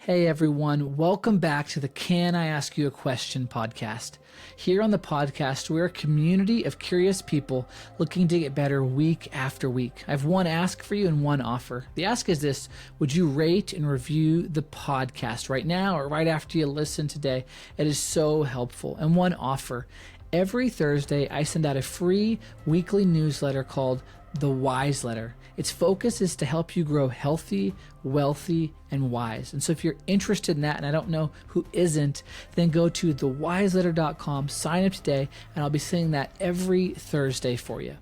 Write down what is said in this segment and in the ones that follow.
Hey everyone, welcome back to the Can I Ask You a Question podcast. Here on the podcast, we're a community of curious people looking to get better week after week. I have one ask for you and one offer. The ask is this: would you rate and review the podcast right now or right after you listen today? It is so helpful. And one offer: every Thursday, I send out a free weekly newsletter called The Wise Letter. Its focus is to help you grow healthy, wealthy, and wise. And so if you're interested in that, and I don't know who isn't, then go to thewiseletter.com, sign up today, and I'll be sending that every Thursday for you.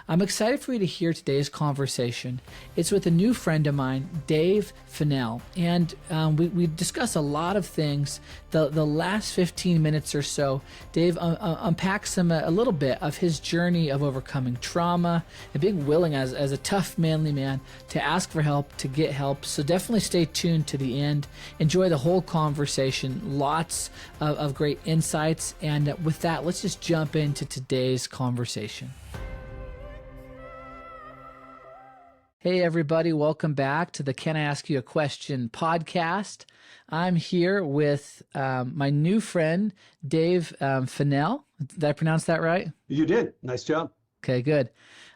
I'm excited for you to hear today's conversation. It's with a new friend of mine, Dave Fennell, and we discuss a lot of things. The last 15 minutes or so, Dave unpacks a little bit of his journey of overcoming trauma and being willing as a tough, manly man to ask for help, to get help. So definitely stay tuned to the end. Enjoy the whole conversation. Lots of great insights. And with that, let's just jump into today's conversation. Hey everybody, welcome back to the Can I Ask You a Question podcast. I'm here with my new friend, Dave Fennell. Did I pronounce that right? You did. Nice job. Okay, good.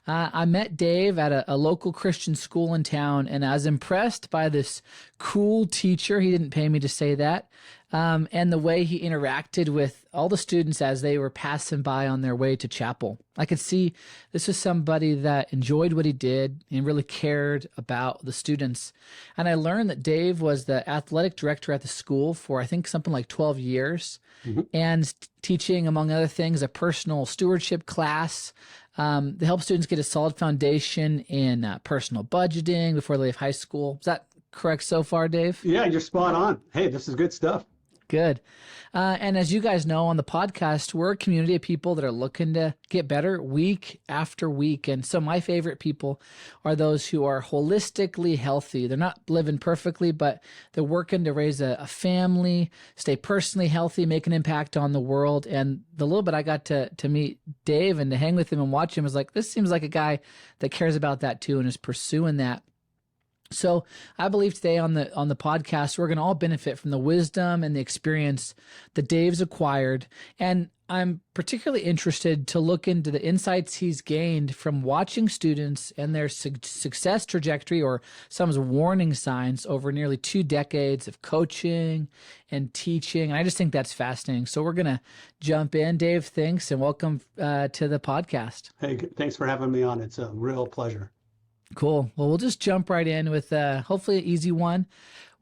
I met Dave at a local Christian school in town, and I was impressed by this cool teacher. He didn't pay me to say that. And the way he interacted with all the students as they were passing by on their way to chapel. I could see this was somebody that enjoyed what he did and really cared about the students. And I learned that Dave was the athletic director at the school for, I think, something like 12 years, and teaching, among other things, a personal stewardship class to help students get a solid foundation in personal budgeting before they leave high school. Is that correct so far, Dave? Yeah, you're spot on. Hey, this is good stuff. Good. And as you guys know on the podcast, we're a community of people that are looking to get better week after week. And so my favorite people are those who are holistically healthy. They're not living perfectly, but they're working to raise a family, stay personally healthy, make an impact on the world. And the little bit I got to meet Dave and to hang with him and watch him was like, this seems like a guy that cares about that too and is pursuing that. So I believe today on the podcast, we're going to all benefit from the wisdom and the experience that Dave's acquired. And I'm particularly interested to look into the insights he's gained from watching students and their success trajectory, or some warning signs, over nearly 2 decades of coaching and teaching. And I just think that's fascinating. So we're going to jump in. Dave, thanks, and welcome to the podcast. Hey, thanks for having me on. It's a real pleasure. Cool. Well, we'll just jump right in with hopefully an easy one.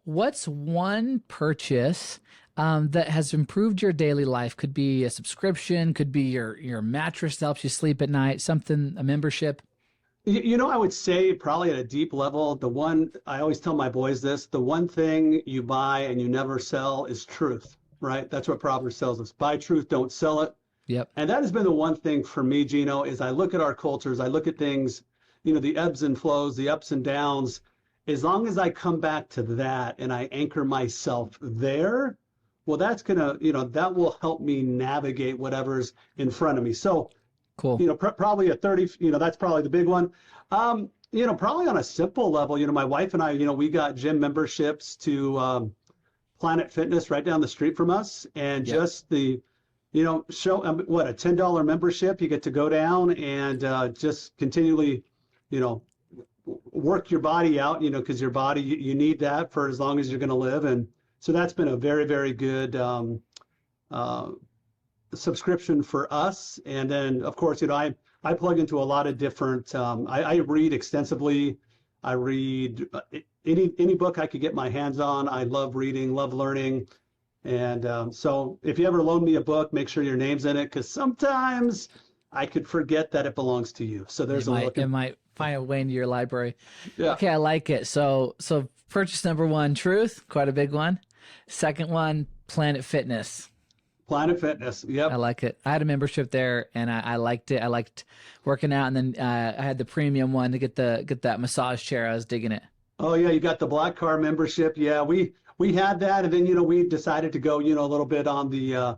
What's one purchase that has improved your daily life? Could be a subscription, could be your mattress that helps you sleep at night, something, a membership. I would say probably at a deep level, the one, I always tell my boys this, the one thing you buy and you never sell is truth, right? That's what Proverbs tells us. Buy truth, don't sell it. Yep. And that has been the one thing for me, Gino, is I look at our cultures, I look at things, the ebbs and flows, the ups and downs. As long as I come back to that and I anchor myself there, well, that's going to, that will help me navigate whatever's in front of me. So, cool. Probably a 30, that's probably the big one. Probably on a simple level, my wife and I, we got gym memberships to Planet Fitness right down the street from us. And just the, show, a $10 membership, you get to go down and just continually, work your body out, because your body, you need that for as long as you're going to live. And so that's been a very, very good subscription for us. And then, of course, I plug into a lot of different, I read extensively. I read any book I could get my hands on. I love reading, love learning. And so if you ever loan me a book, make sure your name's in it, because sometimes I could forget that it belongs to you. So there's it might find a way into your library. Yeah. Okay, I like it. So purchase number one, truth, quite a big one. Second one, Planet Fitness. Planet Fitness, yep. I like it. I had a membership there, and I liked it. I liked working out, and then I had the premium one to get that massage chair. I was digging it. Oh yeah, you got the black car membership. Yeah, we had that, and then we decided to go a little bit on the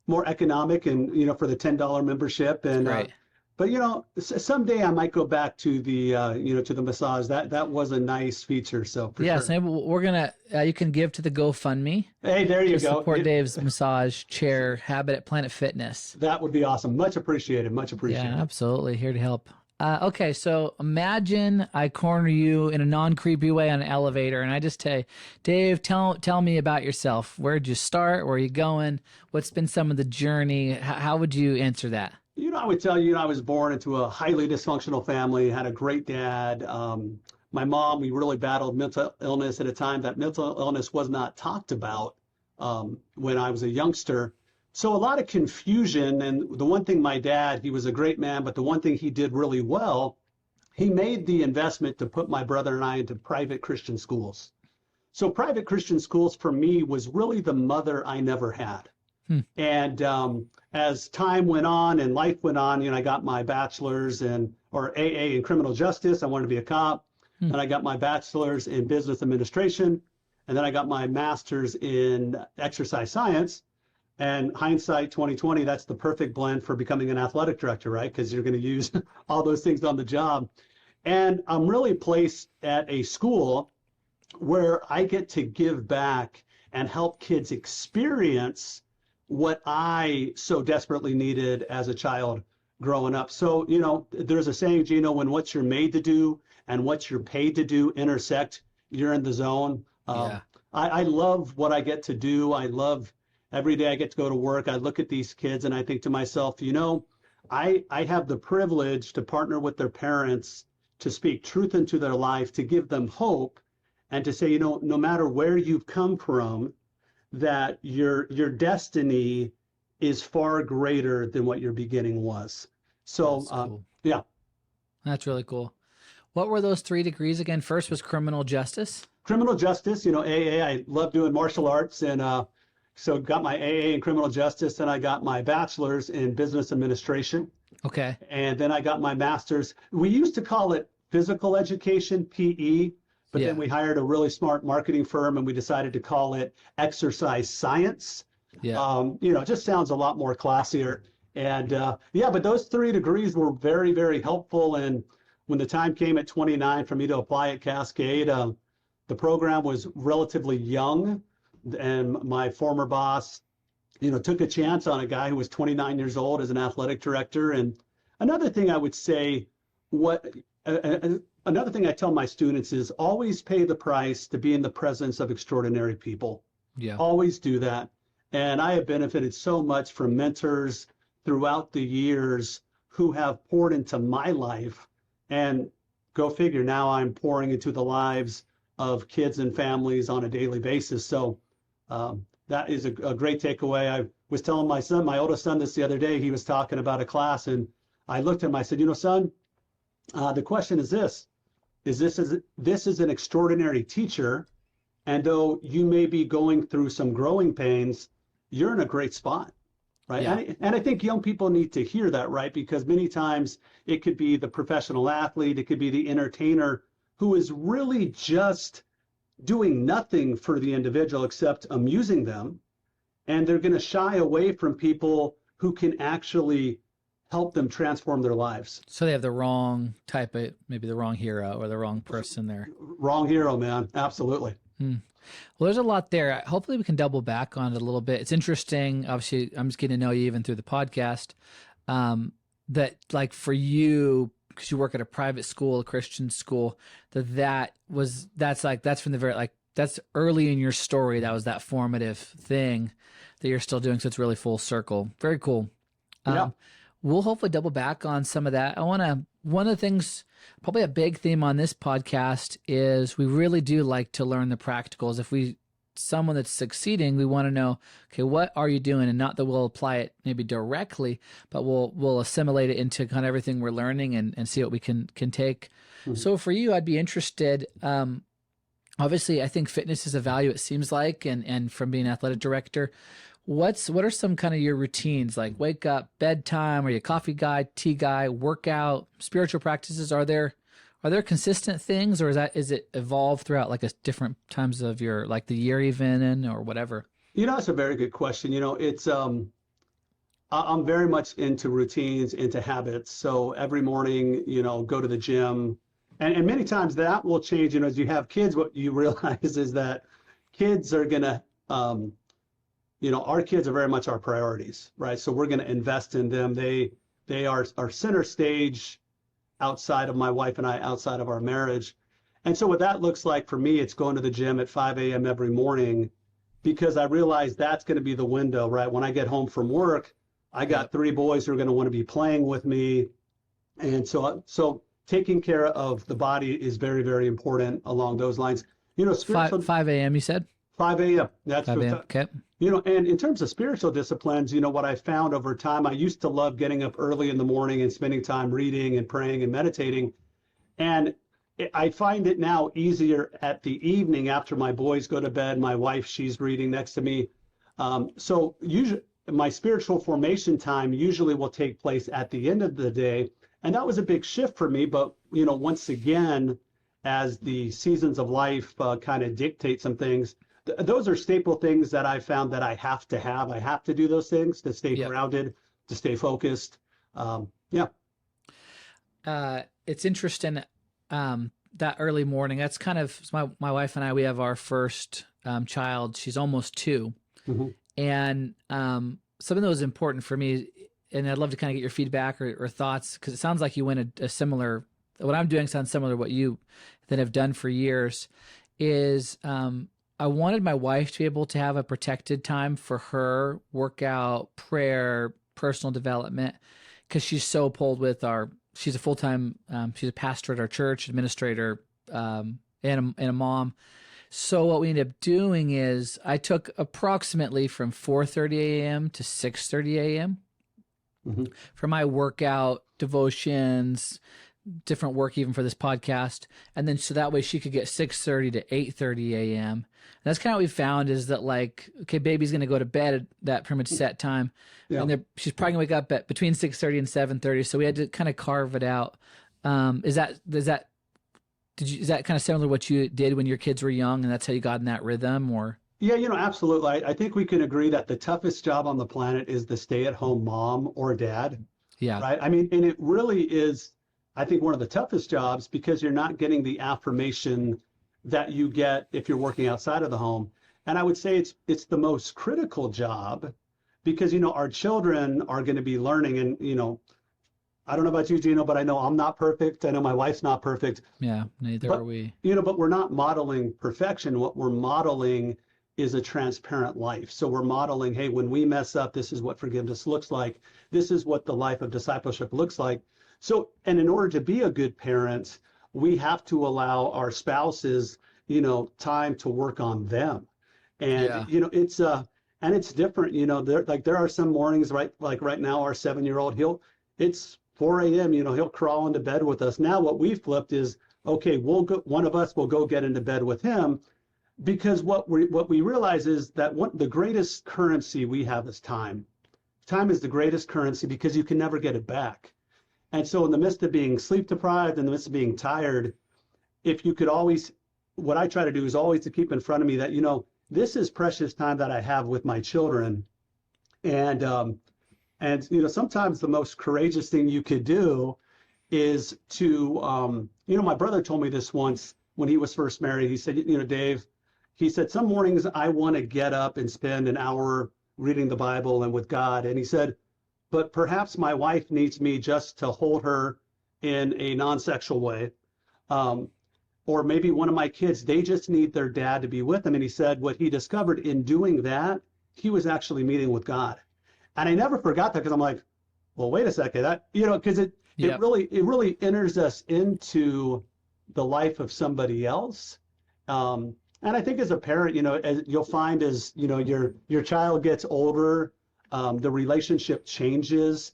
more economic and for the $10 membership, and right. But someday I might go back to the to the massage. That was a nice feature. So for Yeah, sure. so maybe we're gonna you can give to the GoFundMe Hey, there you to go. support Dave's massage chair habit at Planet Fitness. That would be awesome. Much appreciated. Much Yeah, appreciated. absolutely. Here to help. Okay, so imagine I corner you in a non-creepy way on an elevator, and I just say, Dave, tell me about yourself. Where'd you start? Where are you going? What's been some of the journey? How would you answer that? I would tell you, I was born into a highly dysfunctional family, had a great dad. My mom, we really battled mental illness at a time that mental illness was not talked about when I was a youngster. So a lot of confusion. And the one thing my dad, he was a great man, but the one thing he did really well, he made the investment to put my brother and I into private Christian schools. So private Christian schools for me was really the mother I never had. And as time went on and life went on, I got my bachelor's or AA in criminal justice. I wanted to be a cop. And I got my bachelor's in business administration. And then I got my master's in exercise science. And hindsight 2020, that's the perfect blend for becoming an athletic director, right? Because you're going to use all those things on the job. And I'm really placed at a school where I get to give back and help kids experience what I so desperately needed as a child growing up. So, there's a saying, Gino, when what you're made to do and what you're paid to do intersect, you're in the zone. Yeah. I love what I get to do. I love every day I get to go to work. I look at these kids and I think to myself, I have the privilege to partner with their parents to speak truth into their life, to give them hope, and to say, no matter where you've come from, that your destiny is far greater than what your beginning was. So, Cool. yeah. That's really cool. What were those 3 degrees again? First was criminal justice. Criminal justice, AA, I love doing martial arts. And so got my AA in criminal justice, and I got my bachelor's in business administration. Okay. And then I got my master's. We used to call it physical education, PE. But then we hired a really smart marketing firm and we decided to call it exercise science. Yeah. It just sounds a lot more classier. And but those 3 degrees were very, very helpful. And when the time came at 29 for me to apply at Cascade, the program was relatively young. And my former boss, took a chance on a guy who was 29 years old as an athletic director. And another thing I would say, another thing I tell my students is always pay the price to be in the presence of extraordinary people. Yeah. Always do that. And I have benefited so much from mentors throughout the years who have poured into my life. And go figure, now I'm pouring into the lives of kids and families on a daily basis. So that is a great takeaway. I was telling my oldest son this the other day. He was talking about a class, and I looked at him, I said, son, the question is this. This is an extraordinary teacher, and though you may be going through some growing pains, you're in a great spot, right? Yeah. And I think young people need to hear that, right? Because many times it could be the professional athlete, it could be the entertainer who is really just doing nothing for the individual except amusing them, and they're going to shy away from people who can actually help them transform their lives. So they have the wrong type of, maybe the wrong hero or the wrong person there. Wrong hero, man. Absolutely. Well, there's a lot there. Hopefully we can double back on it a little bit. It's interesting. Obviously, I'm just getting to know you even through the podcast. That like for you, because you work at a private school, a Christian school, that's from the very, that's early in your story. That was that formative thing that you're still doing. So it's really full circle. Very cool. Yeah. We'll hopefully double back on some of that. one of the things, probably a big theme on this podcast is we really do like to learn the practicals. If someone that's succeeding, we want to know, okay, what are you doing? And not that we'll apply it maybe directly, but we'll assimilate it into kind of everything we're learning and see what we can take. Mm-hmm. So for you, I'd be interested, obviously I think fitness is a value, it seems like, and from being an athletic director, what are some kind of your routines, like wake up, bedtime? Are you a coffee guy, tea guy, workout, spiritual practices? Are there consistent things, or is it evolved throughout like a different times of your, like the year even in, or whatever? It's a very good question. It's I'm very much into routines, into habits. So every morning, go to the gym. And many times that will change. As you have kids, what you realize is that kids are going to, our kids are very much our priorities, right? So we're going to invest in them. They are our center stage outside of my wife and I, outside of our marriage. And so what that looks like for me, it's going to the gym at 5 a.m. every morning, because I realize that's going to be the window, right? When I get home from work, I got 3 boys who are going to want to be playing with me. And so taking care of the body is very, very important along those lines. Spiritual, 5 a.m. you said? 5 a.m. That's 5 a.m. Okay. And in terms of spiritual disciplines, what I found over time, I used to love getting up early in the morning and spending time reading and praying and meditating. And I find it now easier at the evening after my boys go to bed. My wife, she's reading next to me. So usually my spiritual formation time usually will take place at the end of the day. And that was a big shift for me. But, once again, as the seasons of life kind of dictate some things, those are staple things that I found that I have to have. I have to do those things to stay grounded, to stay focused. It's interesting. That early morning, that's kind of my wife and I, we have our first child. She's almost 2. Mm-hmm. And something that was important for me, and I'd love to kind of get your feedback or thoughts, because it sounds like you went a similar, what I'm doing sounds similar to what you then have done for years, is I wanted my wife to be able to have a protected time for her workout, prayer, personal development, because she's so pulled with she's a full-time, she's a pastor at our church, administrator, and a mom. So what we ended up doing is I took approximately from 4:30 a.m. to 6:30 a.m. Mm-hmm. for my workout, devotions, different work even for this podcast. And then so that way she could get 6:30 to 8:30 a.m. And that's kind of what we found, is that okay, baby's going to go to bed at that pretty much set time. Yeah. And she's probably going to wake up at between 6:30 and 7:30. So we had to kind of carve it out. Is that kind of similar to what you did when your kids were young, and that's how you got in that rhythm? Or Yeah, absolutely. I think we can agree that the toughest job on the planet is the stay-at-home mom or dad. Yeah. Right. I mean, and it really is, I think, one of the toughest jobs, because you're not getting the affirmation that you get if you're working outside of the home. And I would say it's the most critical job, because, our children are going to be learning. And, I don't know about you, Gino, but I know I'm not perfect. I know my wife's not perfect. Yeah, neither are we. But we're not modeling perfection. What we're modeling is a transparent life. So we're modeling, hey, when we mess up, this is what forgiveness looks like. This is what the life of discipleship looks like. So, and in order to be a good parent, we have to allow our spouses, time to work on them. And, it's different, there are some mornings, right? Like right now, our 7-year-old, it's 4 a.m., he'll crawl into bed with us. Now what we flipped is, okay, one of us will go get into bed with him, because what we realize is that the greatest currency we have is time. Time is the greatest currency, because you can never get it back. And so in the midst of being sleep deprived, in the midst of being tired, if you could always, what I try to do is always to keep in front of me that, this is precious time that I have with my children. And sometimes the most courageous thing you could do is to, my brother told me this once when he was first married. He said, Dave, he said, some mornings I want to get up and spend an hour reading the Bible and with God. And he said, but perhaps my wife needs me just to hold her in a non-sexual way. Or maybe one of my kids, they just need their dad to be with them. And he said what he discovered in doing that, he was actually meeting with God. And I never forgot that, because I'm like, well, wait a second, because it really enters us into the life of somebody else. And I think as a parent, as you'll find as, your child gets older, the relationship changes.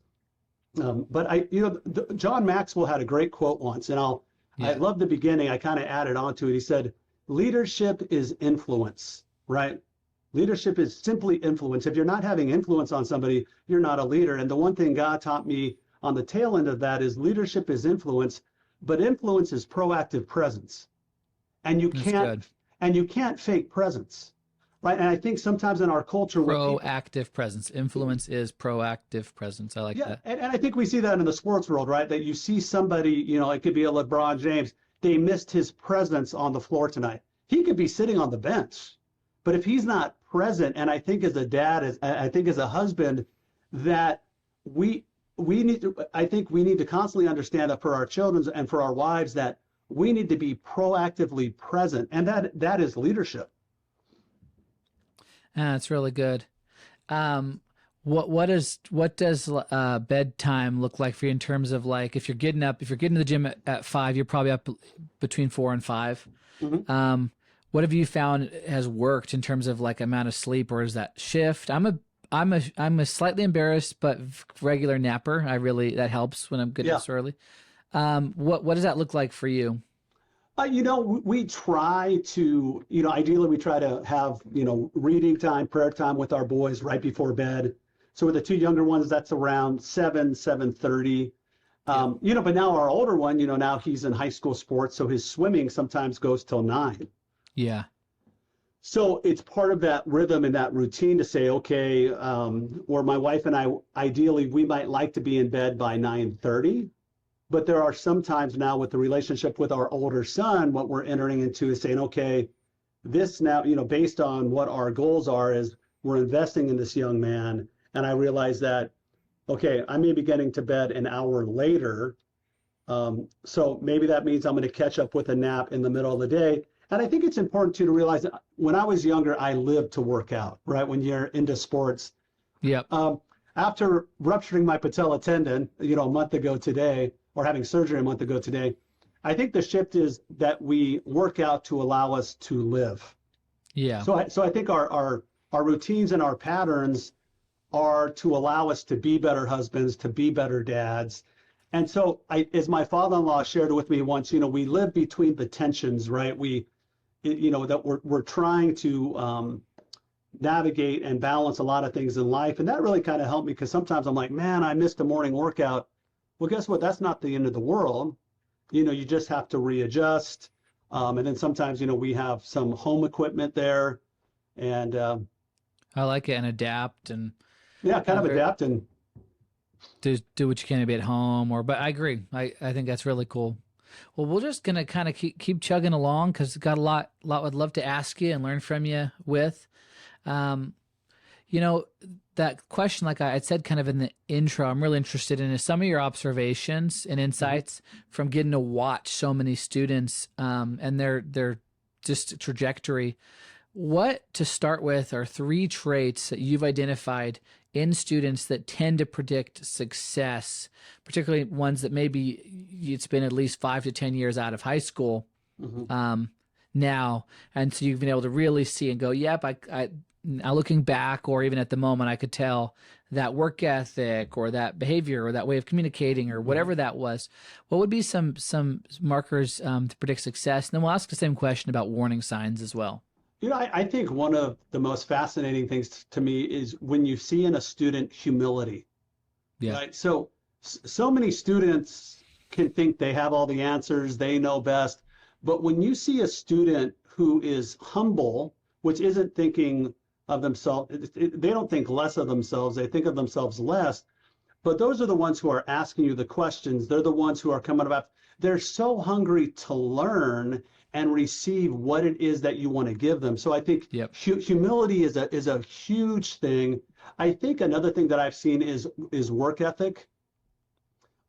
But John Maxwell had a great quote once, and I love the beginning. I kind of added on to it. He said, leadership is influence, right? Leadership is simply influence. If you're not having influence on somebody, you're not a leader. And the one thing God taught me on the tail end of that is leadership is influence, but influence is proactive presence. And you can't fake presence. right? And I think sometimes in our culture, Proactive presence. Influence is proactive presence. I like yeah, that. and I think we see that in the sports world, right? That you see somebody, it could be a LeBron James. They missed his presence on the floor tonight. He could be sitting on the bench, but if he's not present, and I think as a dad, I think as a husband, that I think we need to constantly understand that for our children and for our wives, that we need to be proactively present, and that is leadership. That's really good. What does bedtime look like for you in terms of like if you're getting to the gym at 5, you're probably up between 4 and 5. Mm-hmm. What have you found has worked in terms of like amount of sleep, or is that shift? I'm a slightly embarrassed but regular napper. That helps when I'm getting up so early. What does that look like for you? We try to, ideally we try to have, reading time, prayer time with our boys right before bed. So with the 2 younger ones, that's around 7:30. But now our older one, now he's in high school sports, so his swimming sometimes goes till 9. Yeah. So it's part of that rhythm and that routine to say, okay, or my wife and I, ideally, we might like to be in bed by 9:30. But there are some times now with the relationship with our older son, what we're entering into is saying, okay, this now, based on what our goals are, is we're investing in this young man. And I realize that, okay, I may be getting to bed an hour later. So maybe that means I'm going to catch up with a nap in the middle of the day. And I think it's important too to realize that when I was younger, I lived to work out, right? When you're into sports. Yep. After rupturing my patella tendon, a month ago today, or having surgery a month ago today, I think the shift is that we work out to allow us to live. Yeah. So I think our routines and our patterns are to allow us to be better husbands, to be better dads. And so as my father-in-law shared with me once, we live between the tensions, right? That we're trying to navigate and balance a lot of things in life. And that really kind of helped me, because sometimes I'm like, man, I missed a morning workout. Well, guess what? That's not the end of the world. You just have to readjust. And then sometimes, we have some home equipment there, and I like it, and adapt, and adapt and do what you can to be at home. But I agree. I think that's really cool. Well, we're just gonna kind of keep chugging along, because got a lot I'd love to ask you and learn from you with. That question, like I said kind of in the intro, I'm really interested in is some of your observations and insights from getting to watch so many students and their just trajectory. What, to start with, are 3 traits that you've identified in students that tend to predict success, particularly ones that maybe it's been at least 5 to 10 years out of high school now, and so you've been able to really see and go, yep, now looking back, or even at the moment, I could tell that work ethic or that behavior or that way of communicating or whatever that was. What would be some markers to predict success? And then we'll ask the same question about warning signs as well. I think one of the most fascinating things to me is when you see in a student humility. Yeah. Right? So many students can think they have all the answers, they know best. But when you see a student who is humble, which isn't thinking of themselves, they don't think less of themselves, they think of themselves less. But those are the ones who are asking you the questions. They're the ones who are coming up. They're so hungry to learn and receive what it is that you want to give them. So I think humility is a huge thing. I think another thing that I've seen is work ethic.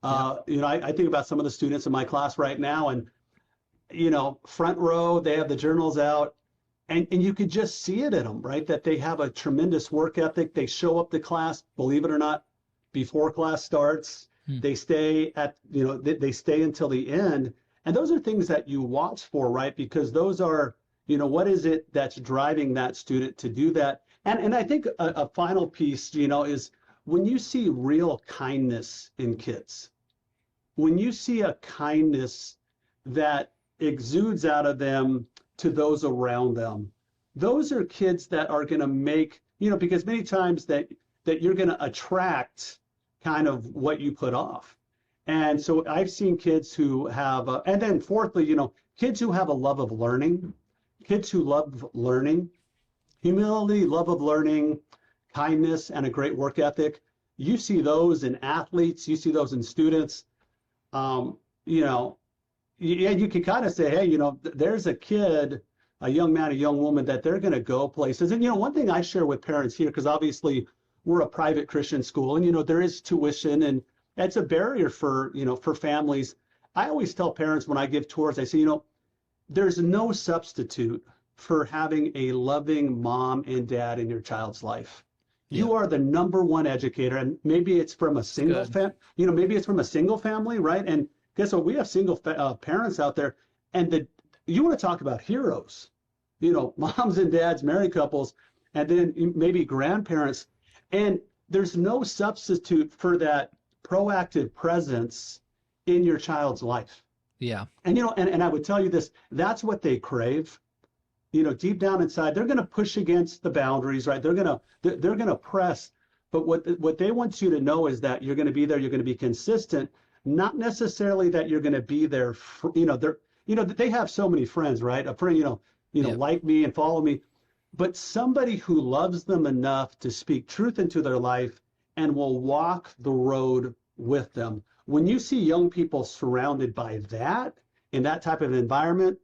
I think about some of the students in my class right now, and front row, they have the journals out, and you could just see it in them, right? That they have a tremendous work ethic. They show up to class, believe it or not, before class starts. They stay they stay until the end. And those are things that you watch for, right? Because those are, what is it that's driving that student to do that? And I think a final piece, is when you see real kindness in kids, when you see a kindness that exudes out of them to those around them, those are kids that are going to make, because many times that you're going to attract kind of what you put off. And so I've seen kids who have, and then fourthly, kids who have a love of learning, kids who love learning. humility, love of learning, kindness, and a great work ethic. You see those in athletes, you see those in students. You know, yeah, you can kind of say, hey, you know, there's a kid, a young man, a young woman that they're going to go places. And, you know, one thing I share with parents here, because obviously we're a private Christian school and, you know, there is tuition and it's a barrier for, you know, for families. I always tell parents when I give tours, I say, you know, there's no substitute for having a loving mom and dad in your child's life. You are the number one educator, and maybe it's from a single you know, maybe it's from a single family, right? And guess what? We have single parents out there, and you want to talk about heroes, you know, moms and dads, married couples, and then maybe grandparents. And there's no substitute for that proactive presence in your child's life. Yeah. And, you know, and I would tell you this, that's what they crave. You know, deep down inside, they're going to push against the boundaries, right? They're going to press. But what they want you to know is that you're going to be there, you're going to be consistent, not necessarily that you're going to be there. You know, they have so many friends, right? A friend, like me and follow me, but somebody who loves them enough to speak truth into their life and will walk the road with them. When you see young people surrounded by that in that type of environment,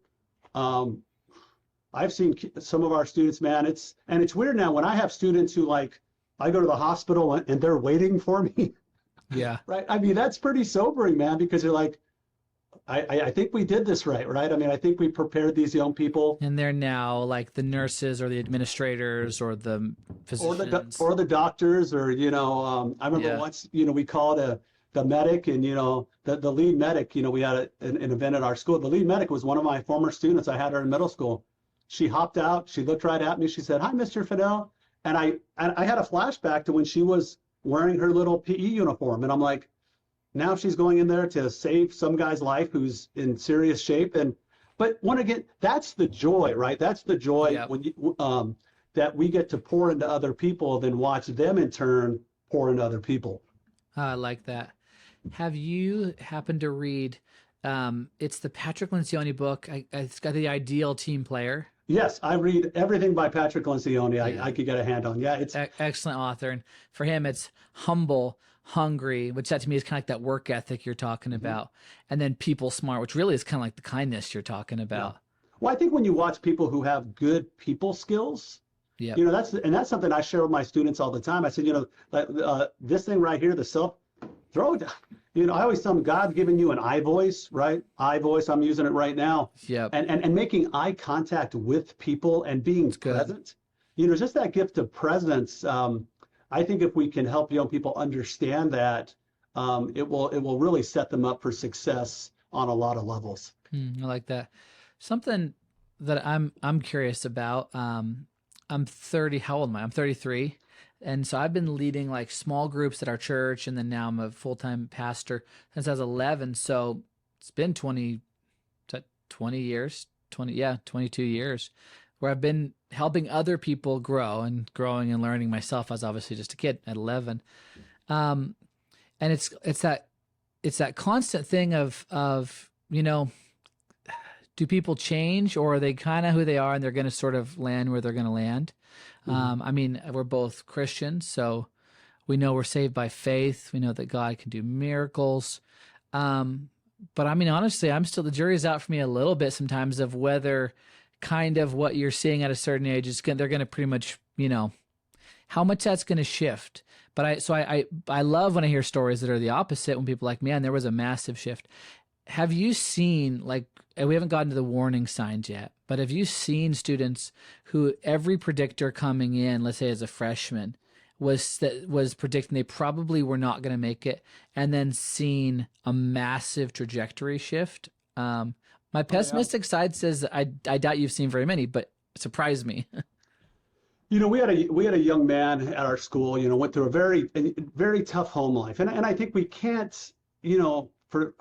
I've seen some of our students, man, it's weird now when I have students who I go to the hospital and they're waiting for me. Yeah. Right. I mean, that's pretty sobering, man, because you're like, I think we did this right. I mean, I think we prepared these young people. And they're now like the nurses or the administrators or the physicians. Or the doctors or, you know, I remember once, you know, we called the medic and, you know, the lead medic, you know, we had an event at our school. The lead medic was one of my former students. I had her in middle school. She hopped out. She looked right at me. She said, "Hi, Mr. Fennell." And I had a flashback to when she was wearing her little PE uniform. And I'm like, now she's going in there to save some guy's life who's in serious shape. But again, that's the joy, right? That's the joy when you, that we get to pour into other people, then watch them in turn pour into other people. I like that. Have you happened to read? It's the Patrick Lencioni book. It's got The Ideal Team Player. Yes, I read everything by Patrick Lencioni. I could get a hand on. Yeah, it's excellent author, and for him, it's humble, hungry, which that to me is kind of like that work ethic you're talking about, and then people smart, which really is kind of like the kindness you're talking about. Yeah. Well, I think when you watch people who have good people skills, you know, that's something I share with my students all the time. I said, you know, this thing right here, throw it down. You know, I always tell them God's given you an I voice, right? I voice, I'm using it right now. Yeah. And making eye contact with people and being present. You know, just that gift of presence. I think if we can help young people understand that, it will really set them up for success on a lot of levels. I like that. Something that I'm curious about. I'm 30. How old am I? I'm 33. And so I've been leading like small groups at our church, and then now I'm a full-time pastor since I was 11. So it's been 20 years, 22 years where I've been helping other people grow and growing and learning myself. I was obviously just a kid at 11. And it's that constant thing of, you know, do people change, or are they kind of who they are and they're going to sort of land where they're going to land? I mean, we're both Christians, so we know we're saved by faith. We know that God can do miracles. But I mean, honestly, the jury's out for me a little bit sometimes of whether kind of what you're seeing at a certain age they're going to pretty much, you know, how much that's going to shift. But I love when I hear stories that are the opposite, when people are like, man, there was a massive shift. Have you seen, like, we haven't gotten to the warning signs yet, but have you seen students who every predictor coming in, let's say as a freshman, was predicting they probably were not going to make it, and then seen a massive trajectory shift? My pessimistic side says I doubt you've seen very many, but it surprised me. You know, we had a young man at our school, you know, went through a very tough home life. And I think we can't, you know, for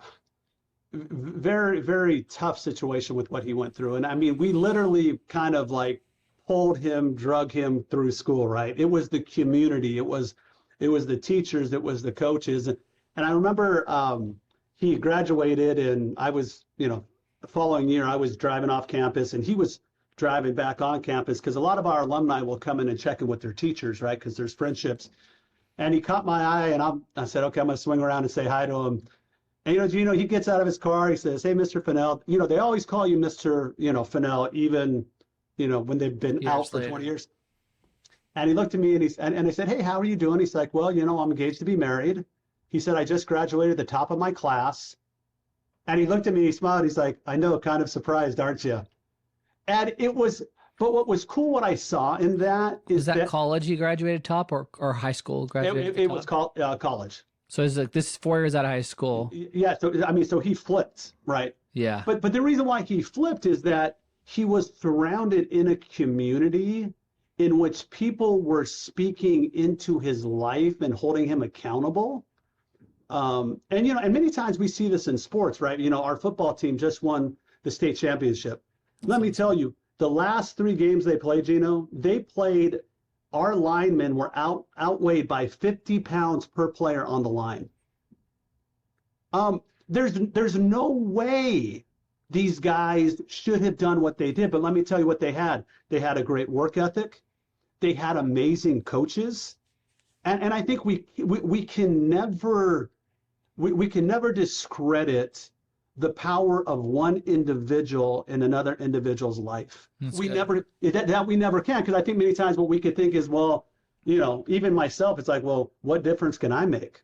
very, very tough situation with what he went through. And I mean, we literally kind of like pulled him, drug him through school, right? It was the community, it was the teachers, it was the coaches. And I remember he graduated, and I was, you know, the following year I was driving off campus, and he was driving back on campus, because a lot of our alumni will come in and check in with their teachers, right? Because there's friendships. And he caught my eye, and I said, okay, I'm going to swing around and say hi to him. And, he gets out of his car. He says, hey, Mr. Fennell. They always call you Mr. Fennell, even, when they've been out for 20 years. And he looked at me, and I said, hey, how are you doing? He's like, well, I'm engaged to be married. He said, I just graduated the top of my class. And he looked at me, he smiled. He's like, I know, kind of surprised, aren't you? And but what was cool, what I saw in that is that college you graduated top or high school graduated? It was called college. So it's like this is 4 years out of high school. Yeah. So he flipped, right? Yeah. But the reason why he flipped is that he was surrounded in a community in which people were speaking into his life and holding him accountable. And many times we see this in sports, right? Our football team just won the state championship. Let me tell you, the last 3 games they played, our linemen were outweighed by 50 pounds per player on the line. There's no way these guys should have done what they did, but let me tell you what they had. They had a great work ethic. They had amazing coaches. And I think we can never discredit the power of one individual in another individual's life. We never can, because I think many times what we could think is, well, even myself, it's like, well, what difference can I make?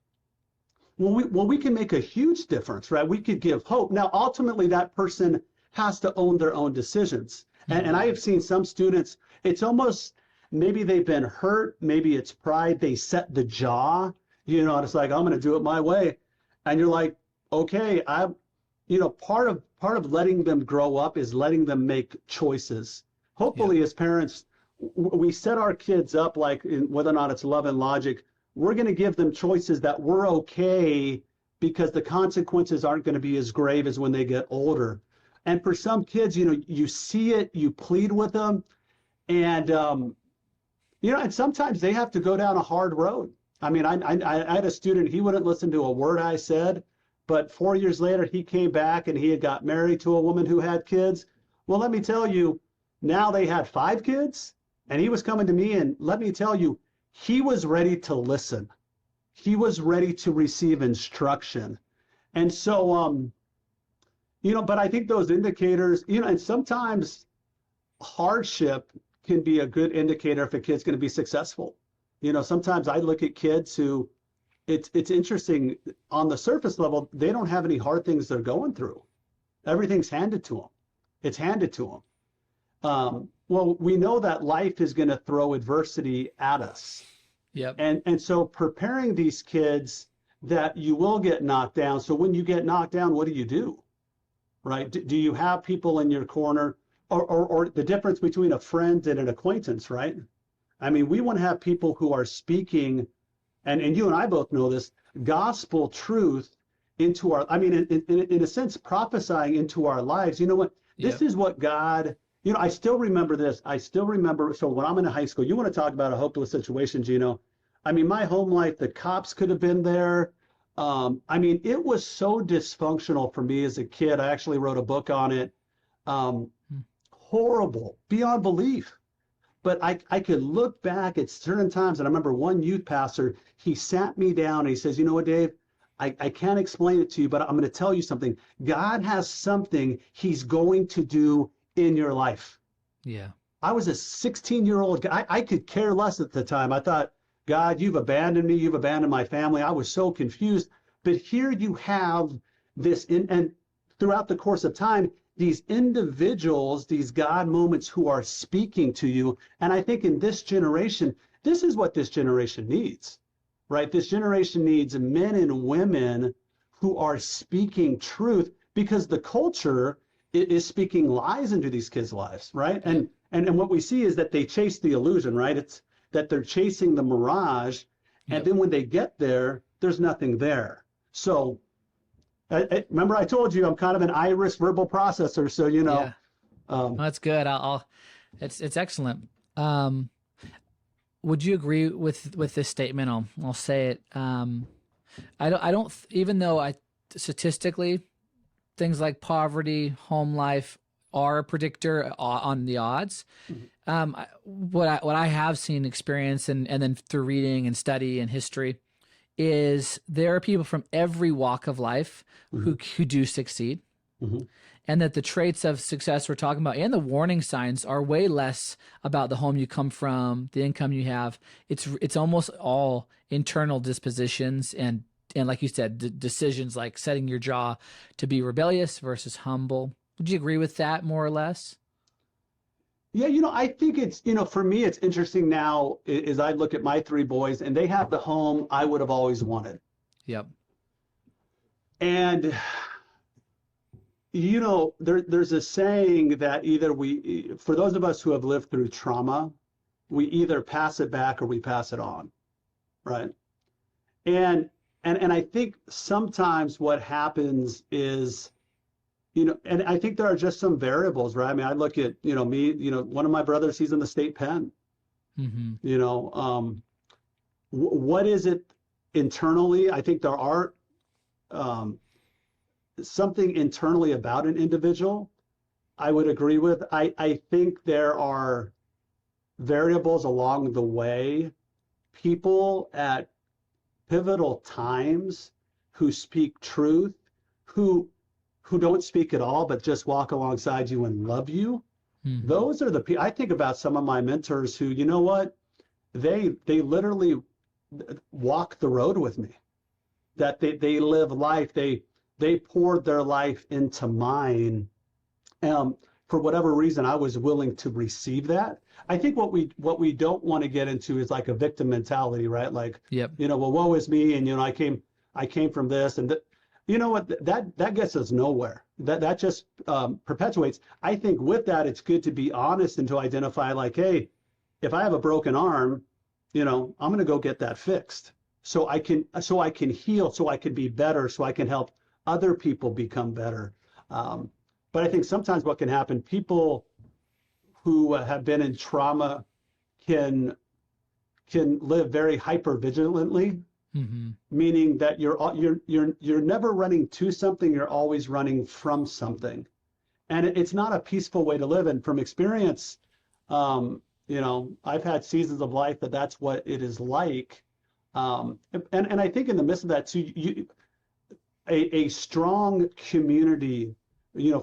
Well, we can make a huge difference, right? We could give hope. Now, ultimately, that person has to own their own decisions. Mm-hmm. And I have seen some students, it's almost, maybe they've been hurt, maybe it's pride, they set the jaw, and it's like, I'm going to do it my way. And you're like, okay, part of letting them grow up is letting them make choices. Hopefully, as parents, we set our kids up, like whether or not it's love and logic, we're going to give them choices that we're okay, because the consequences aren't going to be as grave as when they get older. And for some kids, you see it, you plead with them, and and sometimes they have to go down a hard road. I mean, I had a student, he wouldn't listen to a word I said, but 4 years later, he came back and he had got married to a woman who had kids. Well, let me tell you, now they had 5 kids, and he was coming to me, and let me tell you, he was ready to listen. He was ready to receive instruction. And so, but I think those indicators, and sometimes hardship can be a good indicator if a kid's going to be successful. Sometimes I look at kids who, it's interesting, on the surface level, they don't have any hard things they're going through. Everything's handed to them. It's handed to them. Well, we know that life is going to throw adversity at us. Yep. And so preparing these kids that you will get knocked down. So when you get knocked down, what do? Right? Do you have people in your corner, or the difference between a friend and an acquaintance, right? I mean, we want to have people who are speaking, and you and I both know this, gospel truth into our, I mean, in a sense, prophesying into our lives. You know what? This is what God, I still remember this. So when I'm in high school, you want to talk about a hopeless situation, Gino. I mean, my home life, the cops could have been there. I mean, it was so dysfunctional for me as a kid. I actually wrote a book on it. Horrible, beyond belief. But I could look back at certain times, and I remember one youth pastor, he sat me down and he says, you know what, Dave, I can't explain it to you, but I'm going to tell you something. God has something he's going to do in your life. Yeah. I was a 16-year-old guy. I could care less at the time. I thought, God, you've abandoned me. You've abandoned my family. I was so confused. But here you have this, and throughout the course of time, these individuals, these God moments who are speaking to you. And I think in this generation, this is what this generation needs, right? This generation needs men and women who are speaking truth, because the culture is speaking lies into these kids' lives, right? And what we see is that they chase the illusion, right? It's that they're chasing the mirage, and then when they get there, there's nothing there. So remember I told you I'm kind of an iris verbal processor, so well, that's good. It's excellent. Would you agree with this statement? I'll say it. I don't even though statistically things like poverty, home life are a predictor on the odds. What I have seen, experience, and then through reading and study and history, is there are people from every walk of life who do succeed. And that the traits of success we're talking about and the warning signs are way less about the home you come from, the income you have. It's almost all internal dispositions and like you said, decisions like setting your jaw to be rebellious versus humble. Would you agree with that more or less? Yeah, I think it's, for me, it's interesting now as I look at my three boys and they have the home I would have always wanted. Yep. And there's a saying that either for those of us who have lived through trauma, we either pass it back or we pass it on, right? And I think sometimes what happens is, and I think there are just some variables, right? I mean, I look at, me, one of my brothers, he's in the state pen. What is it internally? I think there are something internally about an individual I would agree with. I think there are variables along the way, people at pivotal times who speak truth, who don't speak at all, but just walk alongside you and love you. Those are the people. I think about some of my mentors who, they literally walk the road with me, that they live life. They poured their life into mine. For whatever reason, I was willing to receive that. I think what we don't want to get into is like a victim mentality, right? Like, well, woe is me, and I came from this, and you know what? That gets us nowhere. That just perpetuates. I think with that, it's good to be honest and to identify, like, hey, if I have a broken arm, I'm going to go get that fixed, so I can heal, so I can be better, so I can help other people become better. But I think sometimes what can happen, people who have been in trauma can live very hyper vigilantly, meaning that you're never running to something, you're always running from something, and it's not a peaceful way to live. And from experience, I've had seasons of life that's what it is like, and I think in the midst of that too, a strong community,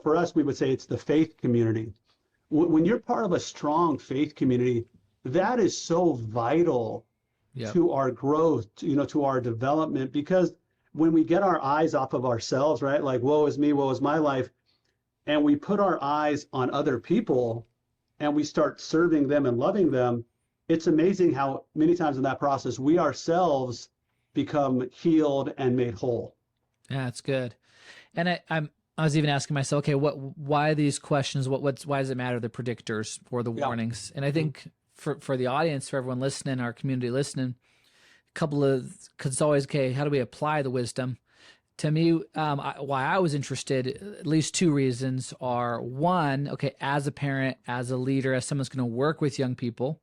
for us, we would say it's the faith community. When you're part of a strong faith community, that is so vital to our growth, to our development, because when we get our eyes off of ourselves, right? Like, woe is me, woe is my life. And we put our eyes on other people and we start serving them and loving them. It's amazing how many times in that process, we ourselves become healed and made whole. Yeah, it's good. And I was even asking myself, okay, why these questions? Why does it matter, the predictors or the warnings? And I think for the audience, for everyone listening, our community listening, because it's always, okay, how do we apply the wisdom? To me, why I was interested, at least two reasons are: one, okay, as a parent, as a leader, as someone who's going to work with young people,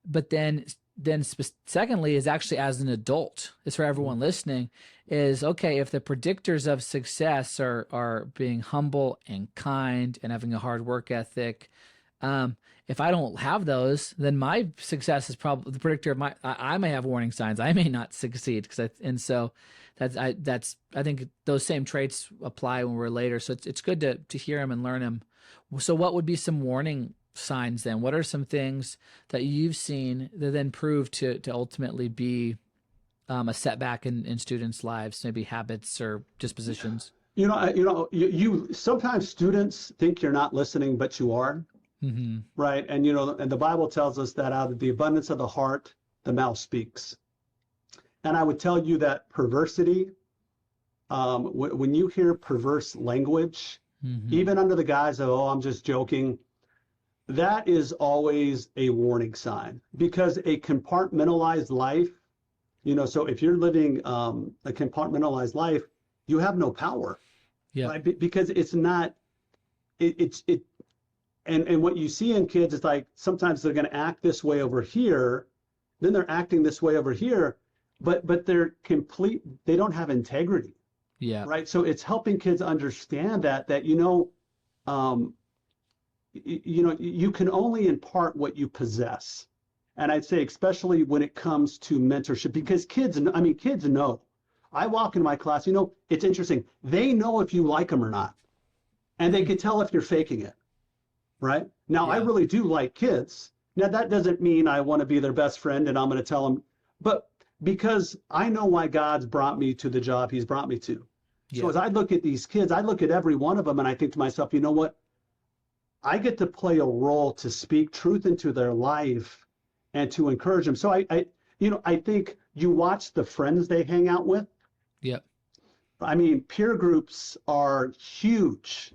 but then secondly is actually as an adult, is for everyone listening, is, okay, if the predictors of success are being humble and kind and having a hard work ethic, if I don't have those, then my success is probably the predictor of I may have warning signs. I may not succeed, I think those same traits apply when we're later. So it's good to hear them and learn them. So what would be some warning signs then? What are some things that you've seen that then prove to ultimately be a setback in students' lives, maybe habits or dispositions? You sometimes students think you're not listening, but you are. Right. And, and the Bible tells us that out of the abundance of the heart, the mouth speaks. And I would tell you that perversity, when you hear perverse language, even under the guise of, oh, I'm just joking, that is always a warning sign, because a compartmentalized life, so if you're living a compartmentalized life, you have no power, right? Because it's not, and what you see in kids is, like, sometimes they're going to act this way over here, then they're acting this way over here, but they're they don't have integrity. Right. So it's helping kids understand that you can only impart what you possess. And I'd say, especially when it comes to mentorship, because kids know. I walk in my class, it's interesting. They know if you like them or not, and they can tell if you're faking it, right? Now, I really do like kids. Now, that doesn't mean I want to be their best friend and I'm going to tell them, but because I know why God's brought me to the job he's brought me to. So as I look at these kids, I look at every one of them and I think to myself, you know what? I get to play a role to speak truth into their life and to encourage them. So I think you watch the friends they hang out with. Yep. I mean, peer groups are huge.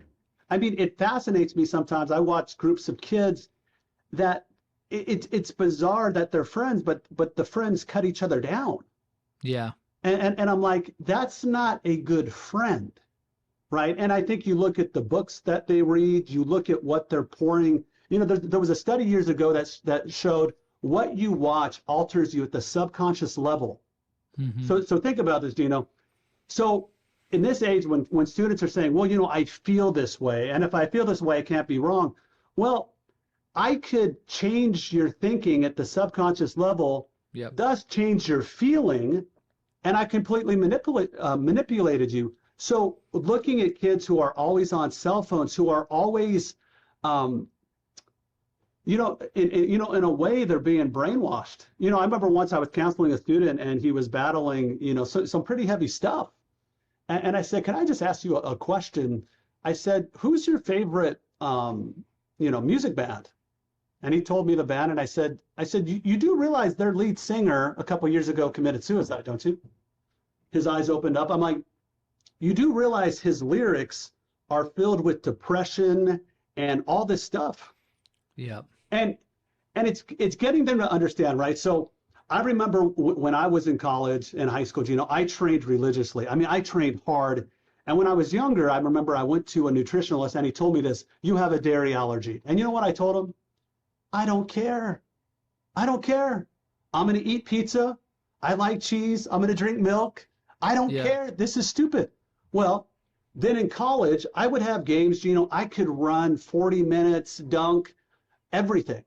I mean, it fascinates me sometimes. I watch groups of kids that it's bizarre that they're friends, but the friends cut each other down. Yeah. And I'm like, that's not a good friend, right? And I think you look at the books that they read, you look at what they're pouring. There was a study years ago that showed what you watch alters you at the subconscious level. Mm-hmm. So think about this, Gino. So in this age, when students are saying, well, I feel this way, and if I feel this way, I can't be wrong. Well, I could change your thinking at the subconscious level, thus change your feeling, and I completely manipulated you. So looking at kids who are always on cell phones, who are always, in a way, they're being brainwashed. I remember once I was counseling a student and he was battling, some pretty heavy stuff. And I said, can I just ask you a question? I said, who's your favorite, music band? And he told me the band, and I said, you do realize their lead singer a couple years ago committed suicide, don't you? His eyes opened up. I'm like, you do realize his lyrics are filled with depression and all this stuff. Yeah. And it's getting them to understand, right? So I remember when I was in college and high school, I trained religiously. I mean, I trained hard. And when I was younger, I remember I went to a nutritionalist and he told me this, you have a dairy allergy. And you know what I told him? I don't care. I don't care. I'm going to eat pizza. I like cheese. I'm going to drink milk. I don't care. This is stupid. Well, then in college, I would have games, I could run 40 minutes, dunk, everything.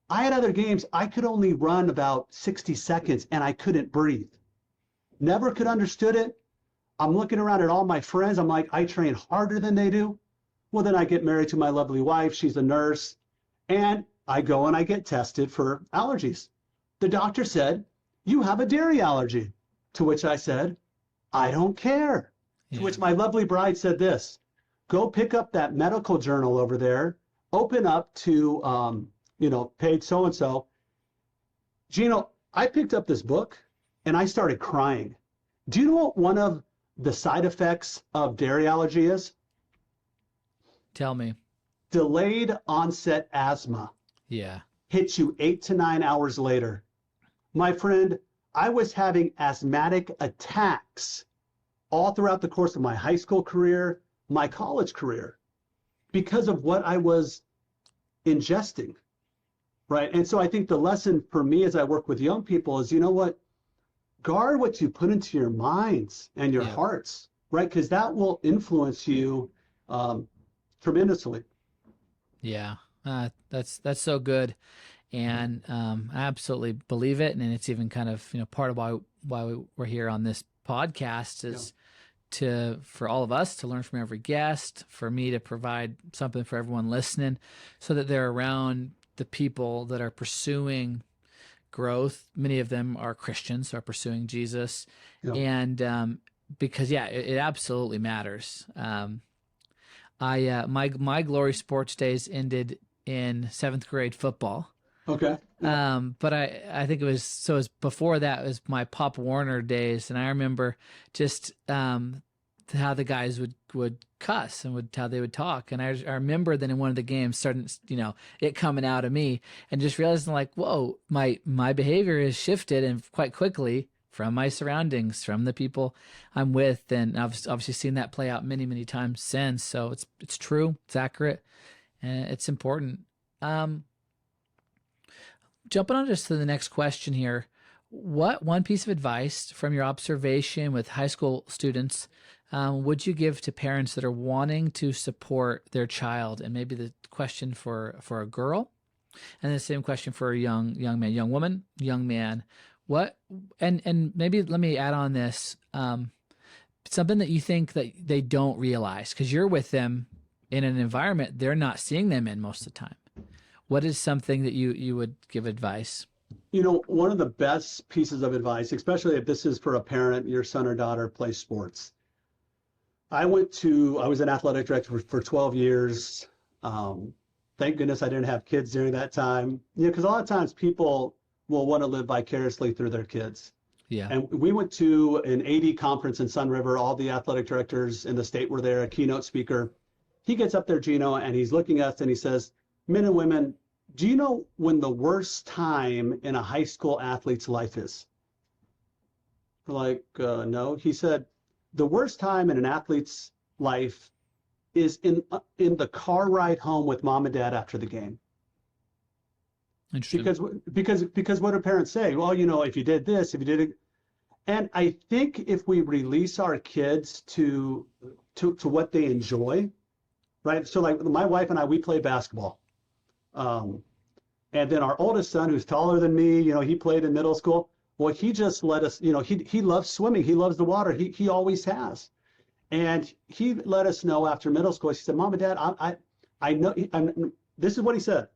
I had other games, I could only run about 60 seconds and I couldn't breathe. Never could understood it. I'm looking around at all my friends. I'm like, I train harder than they do. Well, then I get married to my lovely wife. She's a nurse. And I go and I get tested for allergies. The doctor said, you have a dairy allergy. To which I said, I don't care. To which my lovely bride said this, go pick up that medical journal over there, open up to, page so-and-so. Gino, I picked up this book and I started crying. Do you know what one of the side effects of dairy allergy is? Tell me. Delayed onset asthma. Yeah. Hits you 8 to 9 hours later. My friend, I was having asthmatic attacks all throughout the course of my high school career, my college career, because of what I was ingesting, right? And so I think the lesson for me as I work with young people is, you know what? Guard what you put into your minds and your hearts, right? Because that will influence you tremendously. Yeah, that's so good. And I absolutely believe it. And it's even kind of, part of why we're here on this podcast is for all of us to learn from every guest, for me to provide something for everyone listening so that they're around the people that are pursuing growth. Many of them are Christians, are pursuing Jesus. And because, it absolutely matters. My glory sports days ended in 7th grade football. Okay. But I think it was before that was my Pop Warner days. And I remember just, how the guys would cuss and how they would talk. And I remember then in one of the games starting, it coming out of me and just realizing like, whoa, my behavior has shifted and quite quickly from my surroundings, from the people I'm with. And I've obviously seen that play out many, many times since. So it's true, it's accurate, and it's important. Jumping on just to the next question here, what one piece of advice from your observation with high school students would you give to parents that are wanting to support their child? And maybe the question for a girl, and the same question for a young man, young woman, young man. What and maybe let me add on this, something that you think that they don't realize, because you're with them in an environment they're not seeing them in most of the time. What is something that you would give advice? One of the best pieces of advice, especially if this is for a parent, your son or daughter plays sports. I was an athletic director for 12 years. Thank goodness I didn't have kids during that time. Because a lot of times people will want to live vicariously through their kids. Yeah. And we went to an AD conference in Sun River. All the athletic directors in the state were there, a keynote speaker. He gets up there, Gino, and he's looking at us and he says, "Men and women, do you know when the worst time in a high school athlete's life is?" We're like, no. He said, the worst time in an athlete's life is in the car ride home with mom and dad after the game. Interesting. Because what do parents say? Well, if you did this, if you did it. And I think if we release our kids to what they enjoy, right? So like my wife and I, we play basketball. And then our oldest son, who's taller than me, he played in middle school. Well, he just let us, he loves swimming. He loves the water. He always has. And he let us know after middle school, he said, "Mom and Dad, I know," this is what he said,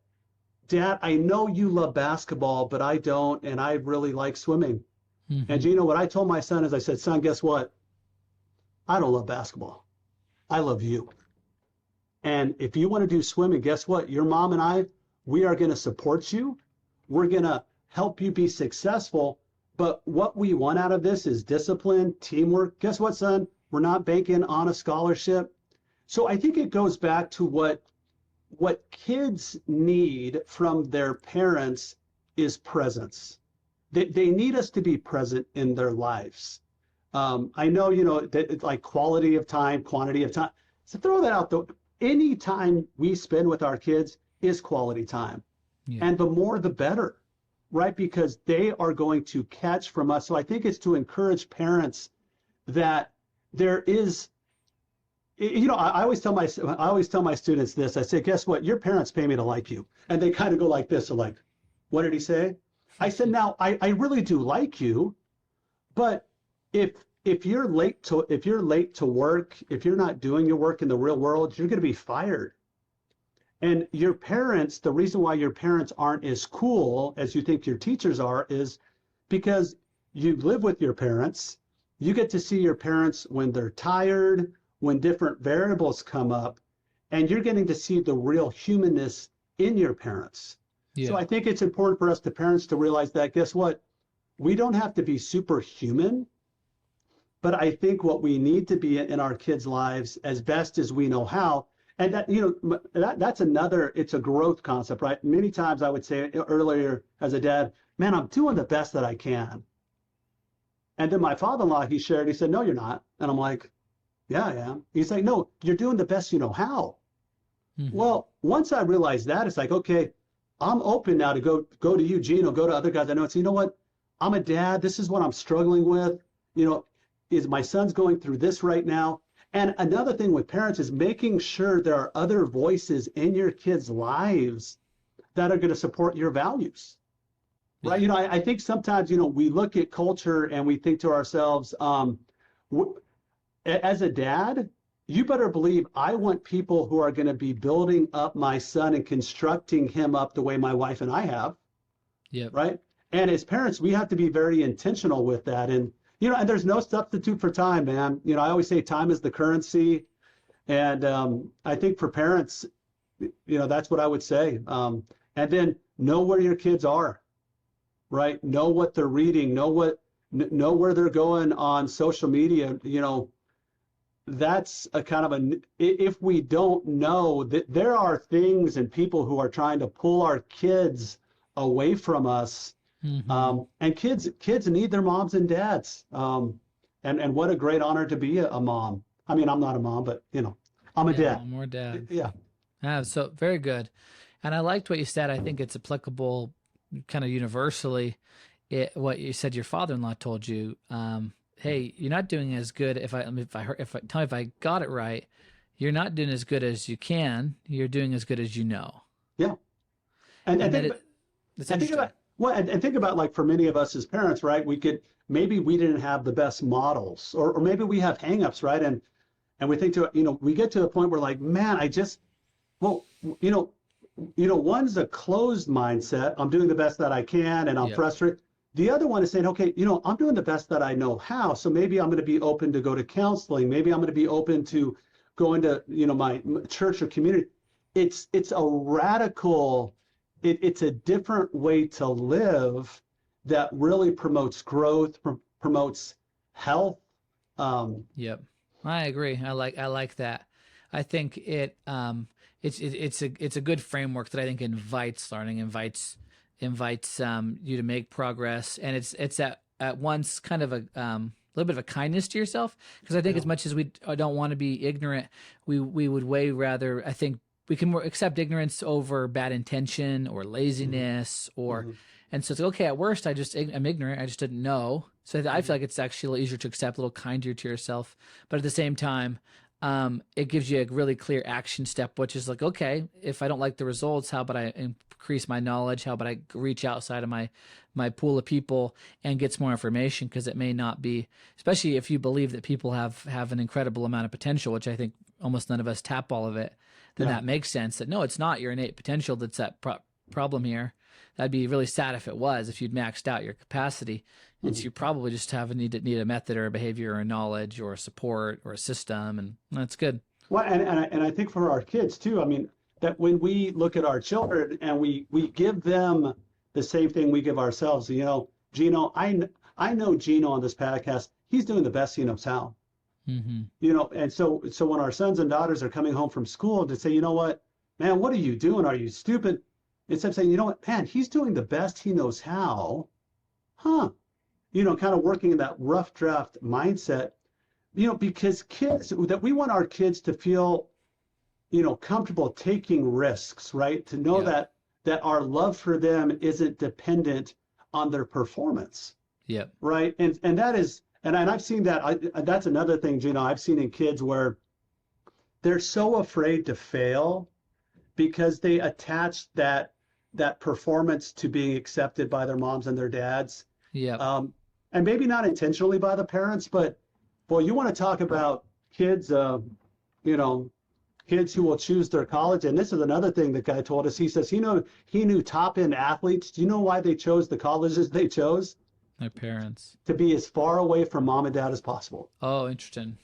"Dad, I know you love basketball, but I don't, and I really like swimming." Mm-hmm. And what I told my son is, I said, "Son, guess what? I don't love basketball. I love you. And if you want to do swimming, guess what? Your mom and I, we are going to support you. We're going to help you be successful. But what we want out of this is discipline, teamwork. Guess what, son? We're not banking on a scholarship." So I think it goes back to what kids need from their parents is presence. They need us to be present in their lives. I know, that it's like quality of time, quantity of time. So throw that out, though. Any time we spend with our kids is quality time. Yeah. And the more, the better, right? Because they are going to catch from us. So I think it's to encourage parents that there is, I always tell my students this. I say, guess what? Your parents pay me to like you. And they kind of go like this. They're like, "What did he say?" I said, "Now, I really do like you, but if you're late to work, if you're not doing your work in the real world, you're going to be fired. And your parents, the reason why your parents aren't as cool as you think your teachers are is because you live with your parents. You get to see your parents when they're tired, when different variables come up, and you're getting to see the real humanness in your parents." Yeah. So I think it's important for us, the parents, to realize that, guess what? We don't have to be superhuman, but I think what we need to be in our kids' lives as best as we know how, and that's another, it's a growth concept, right? Many times I would say earlier as a dad, "Man, I'm doing the best that I can." And then my father-in-law, he said, "No, you're not." And I'm like, "Yeah, I am." He's like, "No, you're doing the best you know how." Mm-hmm. Well, once I realized that, it's like, okay, I'm open now to go to you, Gino, go to other guys I know and say, "You know what? I'm a dad. This is what I'm struggling with. Is my son's going through this right now?" And another thing with parents is making sure there are other voices in your kids' lives that are going to support your values. Right? Yeah. I think sometimes, we look at culture and we think to ourselves, as a dad, you better believe I want people who are going to be building up my son and constructing him up the way my wife and I have. Yeah. Right? And as parents, we have to be very intentional with that. And, and there's no substitute for time, man. I always say time is the currency. And I think for parents, that's what I would say. And then know where your kids are, right? Know what they're reading, know where they're going on social media. That's a kind of if we don't know that there are things and people who are trying to pull our kids away from us. Mm-hmm. And kids need their moms and dads. And what a great honor to be a mom. I mean, I'm not a mom, but I'm a dad. More dad. Yeah. So very good. And I liked what you said. I think it's applicable kind of universally. What you said your father-in-law told you, hey, you're not doing as good. Tell me if I got it right, you're not doing as good as you can. You're doing as good as you know. Yeah. And And it's think interesting. about and think about like for many of us as parents, right? Maybe we didn't have the best models, or maybe we have hangups, right? And we think we get to the point where like, man, well, you know, one's a closed mindset. I'm doing the best that I can, and I'm Yep. frustrated. The other one is saying, okay, I'm doing the best that I know how. So maybe I'm going to be open to go to counseling. Maybe I'm going to be open to going to, my church or community. It's a radical, it's a different way to live that really promotes growth, promotes health. Yep. I agree. I like that. I think it's a good framework that I think invites learning, invites you to make progress, and it's at once kind of a little bit of a kindness to yourself, because I think Yeah. as much as we don't want to be ignorant, we would way rather, I think we can more accept ignorance over bad intention or Mhm. laziness, or Mhm. and so it's okay, at worst I'm ignorant, I just didn't know. So I feel Mhm. like it's actually a little easier to accept, a little kinder to yourself, but at the same time, it gives you a really clear action step, which is like, okay, if I don't like the results, how about I increase my knowledge? How about I reach outside of my pool of people and get some more information? Because it may not be, especially if you believe that people have an incredible amount of potential, which I think almost none of us tap all of it. Then Yeah. that makes sense. That no, it's not your innate potential that's that problem here. That'd be really sad if it was. If you'd maxed out your capacity, it's Mhm. you probably just have need a method or a behavior or a knowledge or a support or a system, and that's good. Well, and I think for our kids too, I mean, that when we look at our children and we give them the same thing we give ourselves, Gino, I know Gino on this podcast, he's doing the best he knows how. Mm-hmm. And so when our sons and daughters are coming home from school to say, you know what, man, what are you doing? Are you stupid? Instead of saying, you know what, man, he's doing the best he knows how, huh? Kind of working in that rough draft mindset, because kids that we want our kids to feel comfortable taking risks, right? To know Yep. that our love for them isn't dependent on their performance, Yep. right? And that is, and I've seen that. That's another thing, I've seen in kids where they're so afraid to fail because they attach that performance to being accepted by their moms and their dads, Yep. um, and maybe not intentionally by the parents, but boy, you want to talk about kids, you know, kids who will choose their college. And this is another thing the guy told us. He says he knew top end athletes. Do you know why they chose the colleges they chose? My parents. To be as far away from mom and dad as possible. Oh, interesting.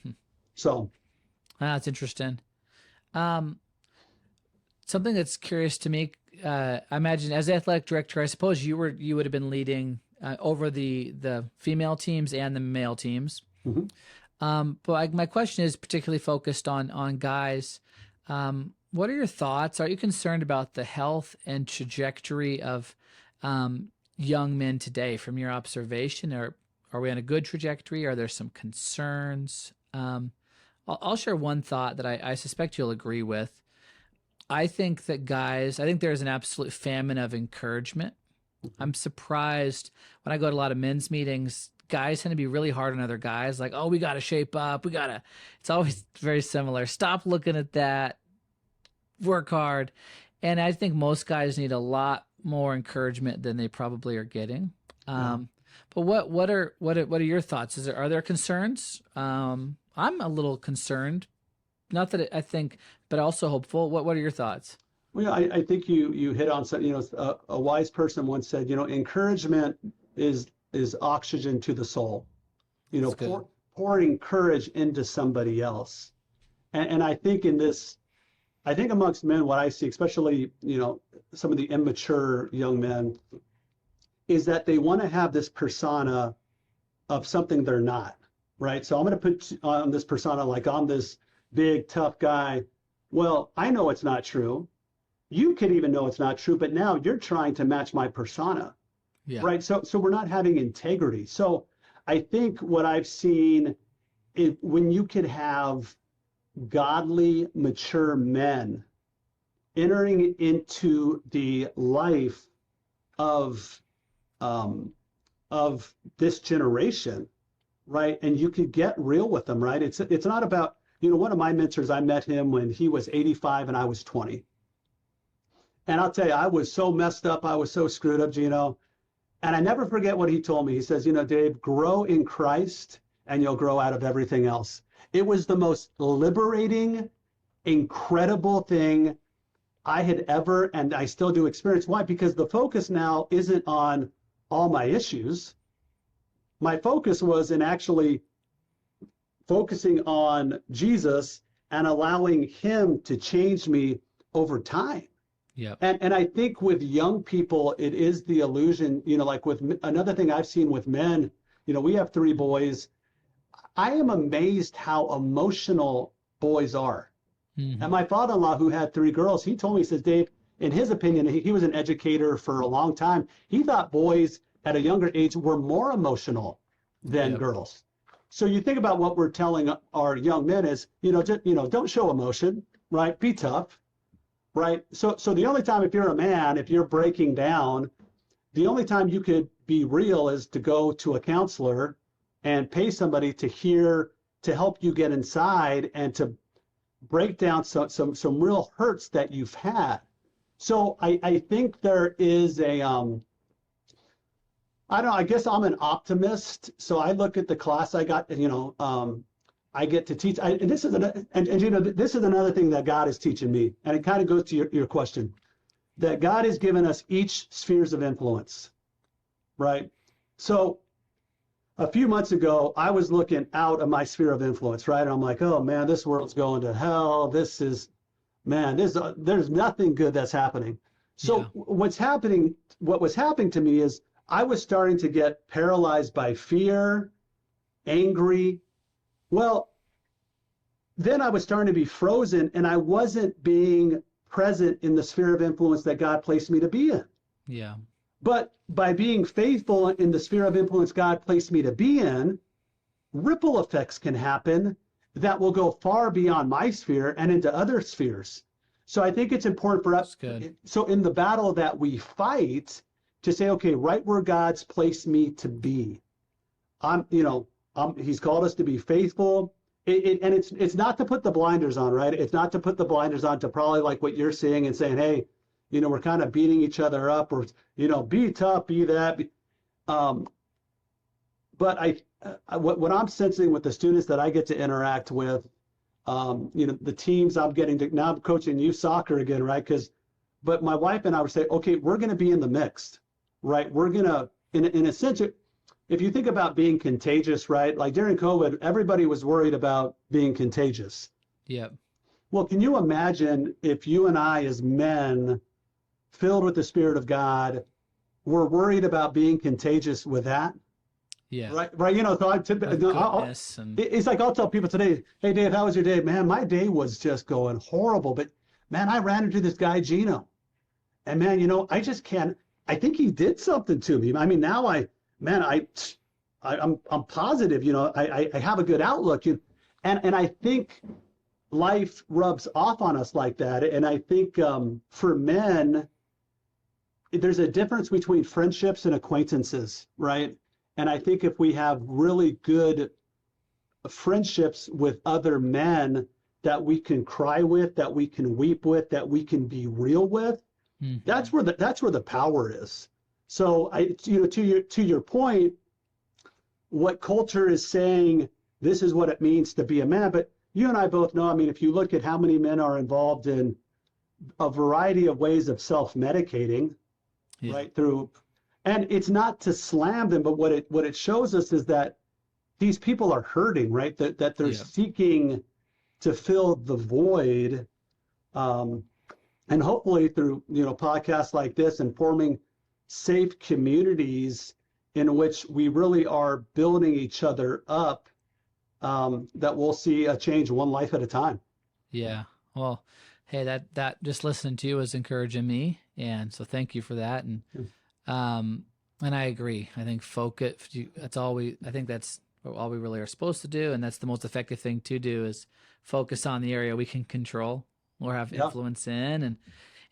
So, That's interesting. Um, Something that's curious to me. I imagine as athletic director, I suppose you would have been leading over the female teams and the male teams. mhm. But my question is particularly focused on guys. What are your thoughts? Are you concerned about the health and trajectory of young men today from your observation? Or are we on a good trajectory? Are there some concerns? I'll share one thought that I suspect you'll agree with. I think there's an absolute famine of encouragement. I'm surprised when I go to a lot of men's meetings, guys tend to be really hard on other guys, like, oh, we got to shape up. It's always very similar. Stop looking at that, work hard. And I think most guys need a lot more encouragement than they probably are getting. Yeah. But what are your thoughts? Are there concerns? I'm a little concerned, not that I think, but also hopeful. What are your thoughts? Well, I think you hit on something. A wise person once said, encouragement is oxygen to the soul. That's good. Pouring courage into somebody else. And I think amongst men, what I see, especially, some of the immature young men, is that they want to have this persona of something they're not, right? So I'm going to put on this persona like I'm this big, tough guy. Well, I know it's not true. You could even know it's not true, but now you're trying to match my persona, Yeah. right? So we're not having integrity. So I think what I've seen is when you could have godly, mature men entering into the life of um, of this generation, right? And you could get real with them, right? It's not about, one of my mentors, I met him when he was 85 and I was 20. And I'll tell you, I was so messed up. I was so screwed up, Gino. And I never forget what he told me. He says, Dave, grow in Christ and you'll grow out of everything else. It was the most liberating, incredible thing I had ever, and I still do experience. Why? Because the focus now isn't on all my issues. My focus was in actually focusing on Jesus and allowing him to change me over time. Yeah. And I think with young people, it is the illusion, like with another thing I've seen with men, we have 3 boys. I am amazed how emotional boys are. Mm-hmm. And my father-in-law, who had 3 girls, he told me, he says, Dave, in his opinion, he was an educator for a long time. He thought boys at a younger age were more emotional than girls. So you think about what we're telling our young men is, don't show emotion, right? Be tough. Right. So the only time, if you're a man, if you're breaking down, the only time you could be real is to go to a counselor and pay somebody to help you get inside and to break down some real hurts that you've had. So I think there is a, I don't know, I guess I'm an optimist. So I look at the class I got, I get to teach, and this is another thing that God is teaching me, and it kind of goes to your question, that God has given us each spheres of influence, right? So a few months ago, I was looking out of my sphere of influence, right? And I'm like, oh man, this world's going to hell. There's nothing good that's happening. So what was happening to me is I was starting to get paralyzed by fear, angry. Well, then I was starting to be frozen and I wasn't being present in the sphere of influence that God placed me to be in. Yeah. But by being faithful in the sphere of influence God placed me to be in, ripple effects can happen that will go far beyond my sphere and into other spheres. So I think it's important for us. So in the battle that we fight, to say, okay, right where God's placed me to be, he's called us to be faithful. And it's not to put the blinders on, right? It's not to put the blinders on to probably like what you're seeing and saying, hey, we're kind of beating each other up, or, be tough, be that. But what I'm sensing with the students that I get to interact with, the teams I'm getting to, now I'm coaching youth soccer again, right? But my wife and I would say, okay, we're going to be in the mix, right? We're going to, in a sense, if you think about being contagious, right? Like during COVID, everybody was worried about being contagious. Yeah. Well, can you imagine if you and I as men filled with the Spirit of God were worried about being contagious with that? Yeah. Right. So it's like I'll tell people today, hey, Dave, how was your day? Man, my day was just going horrible. But man, I ran into this guy, Gino. And man, I just can't, I think he did something to me. I mean, now I'm positive, I have a good outlook, and I think life rubs off on us like that. And I think for men, there's a difference between friendships and acquaintances, right? And I think if we have really good friendships with other men that we can cry with, that we can weep with, that we can be real with, that's where the power is. So to your point, what culture is saying, this is what it means to be a man. But you and I both know, if you look at how many men are involved in a variety of ways of self-medicating, right, and it's not to slam them, but what it shows us is that these people are hurting, right? That they're seeking to fill the void. And hopefully through, podcasts like this and forming safe communities in which we really are building each other up, that we'll see a change one life at a time. Yeah. Well, hey, that just listening to you was encouraging me. And so thank you for that. And I agree. I think that's all we really are supposed to do. And that's the most effective thing to do, is focus on the area we can control or have influence in.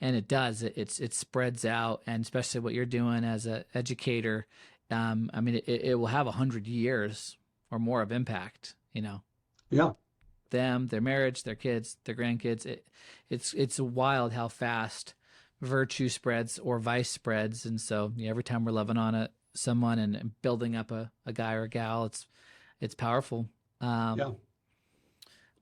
And it does, it spreads out. And especially what you're doing as an educator, it will have 100 years or more of impact, Yeah. them, their marriage, their kids, their grandkids. It's wild how fast virtue spreads or vice spreads. And so every time we're loving on someone and building up a guy or a gal, it's powerful. Yeah.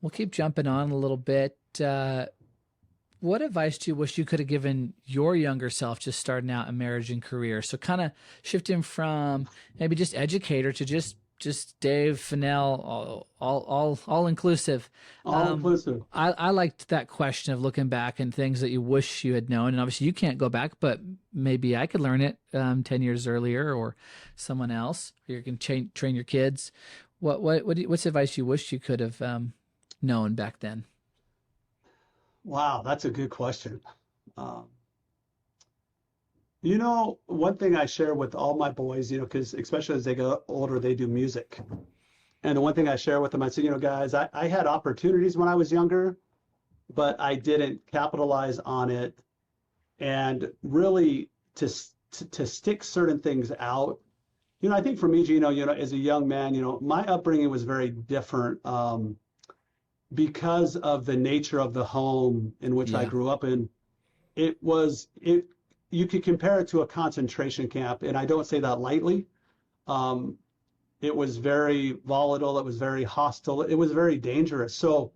We'll keep jumping on a little bit. What advice do you wish you could have given your younger self just starting out in marriage and career? So kind of shifting from maybe just educator to just Dave, Fennell, all inclusive. All inclusive. I liked that question of looking back and things that you wish you had known. And obviously you can't go back, but maybe I could learn it 10 years earlier, or someone else. Or you can train your kids. What's advice you wish you could have known back then? Wow, that's a good question. One thing I share with all my boys, because especially as they get older, they do music. And the one thing I share with them, I say, guys, I had opportunities when I was younger, but I didn't capitalize on it. And really to stick certain things out. I think for me, Gino, as a young man, my upbringing was very different. Because of the nature of the home in which I grew up in, you could compare it to a concentration camp, and I don't say that lightly. It was very volatile, it was very hostile, it was very dangerous. So,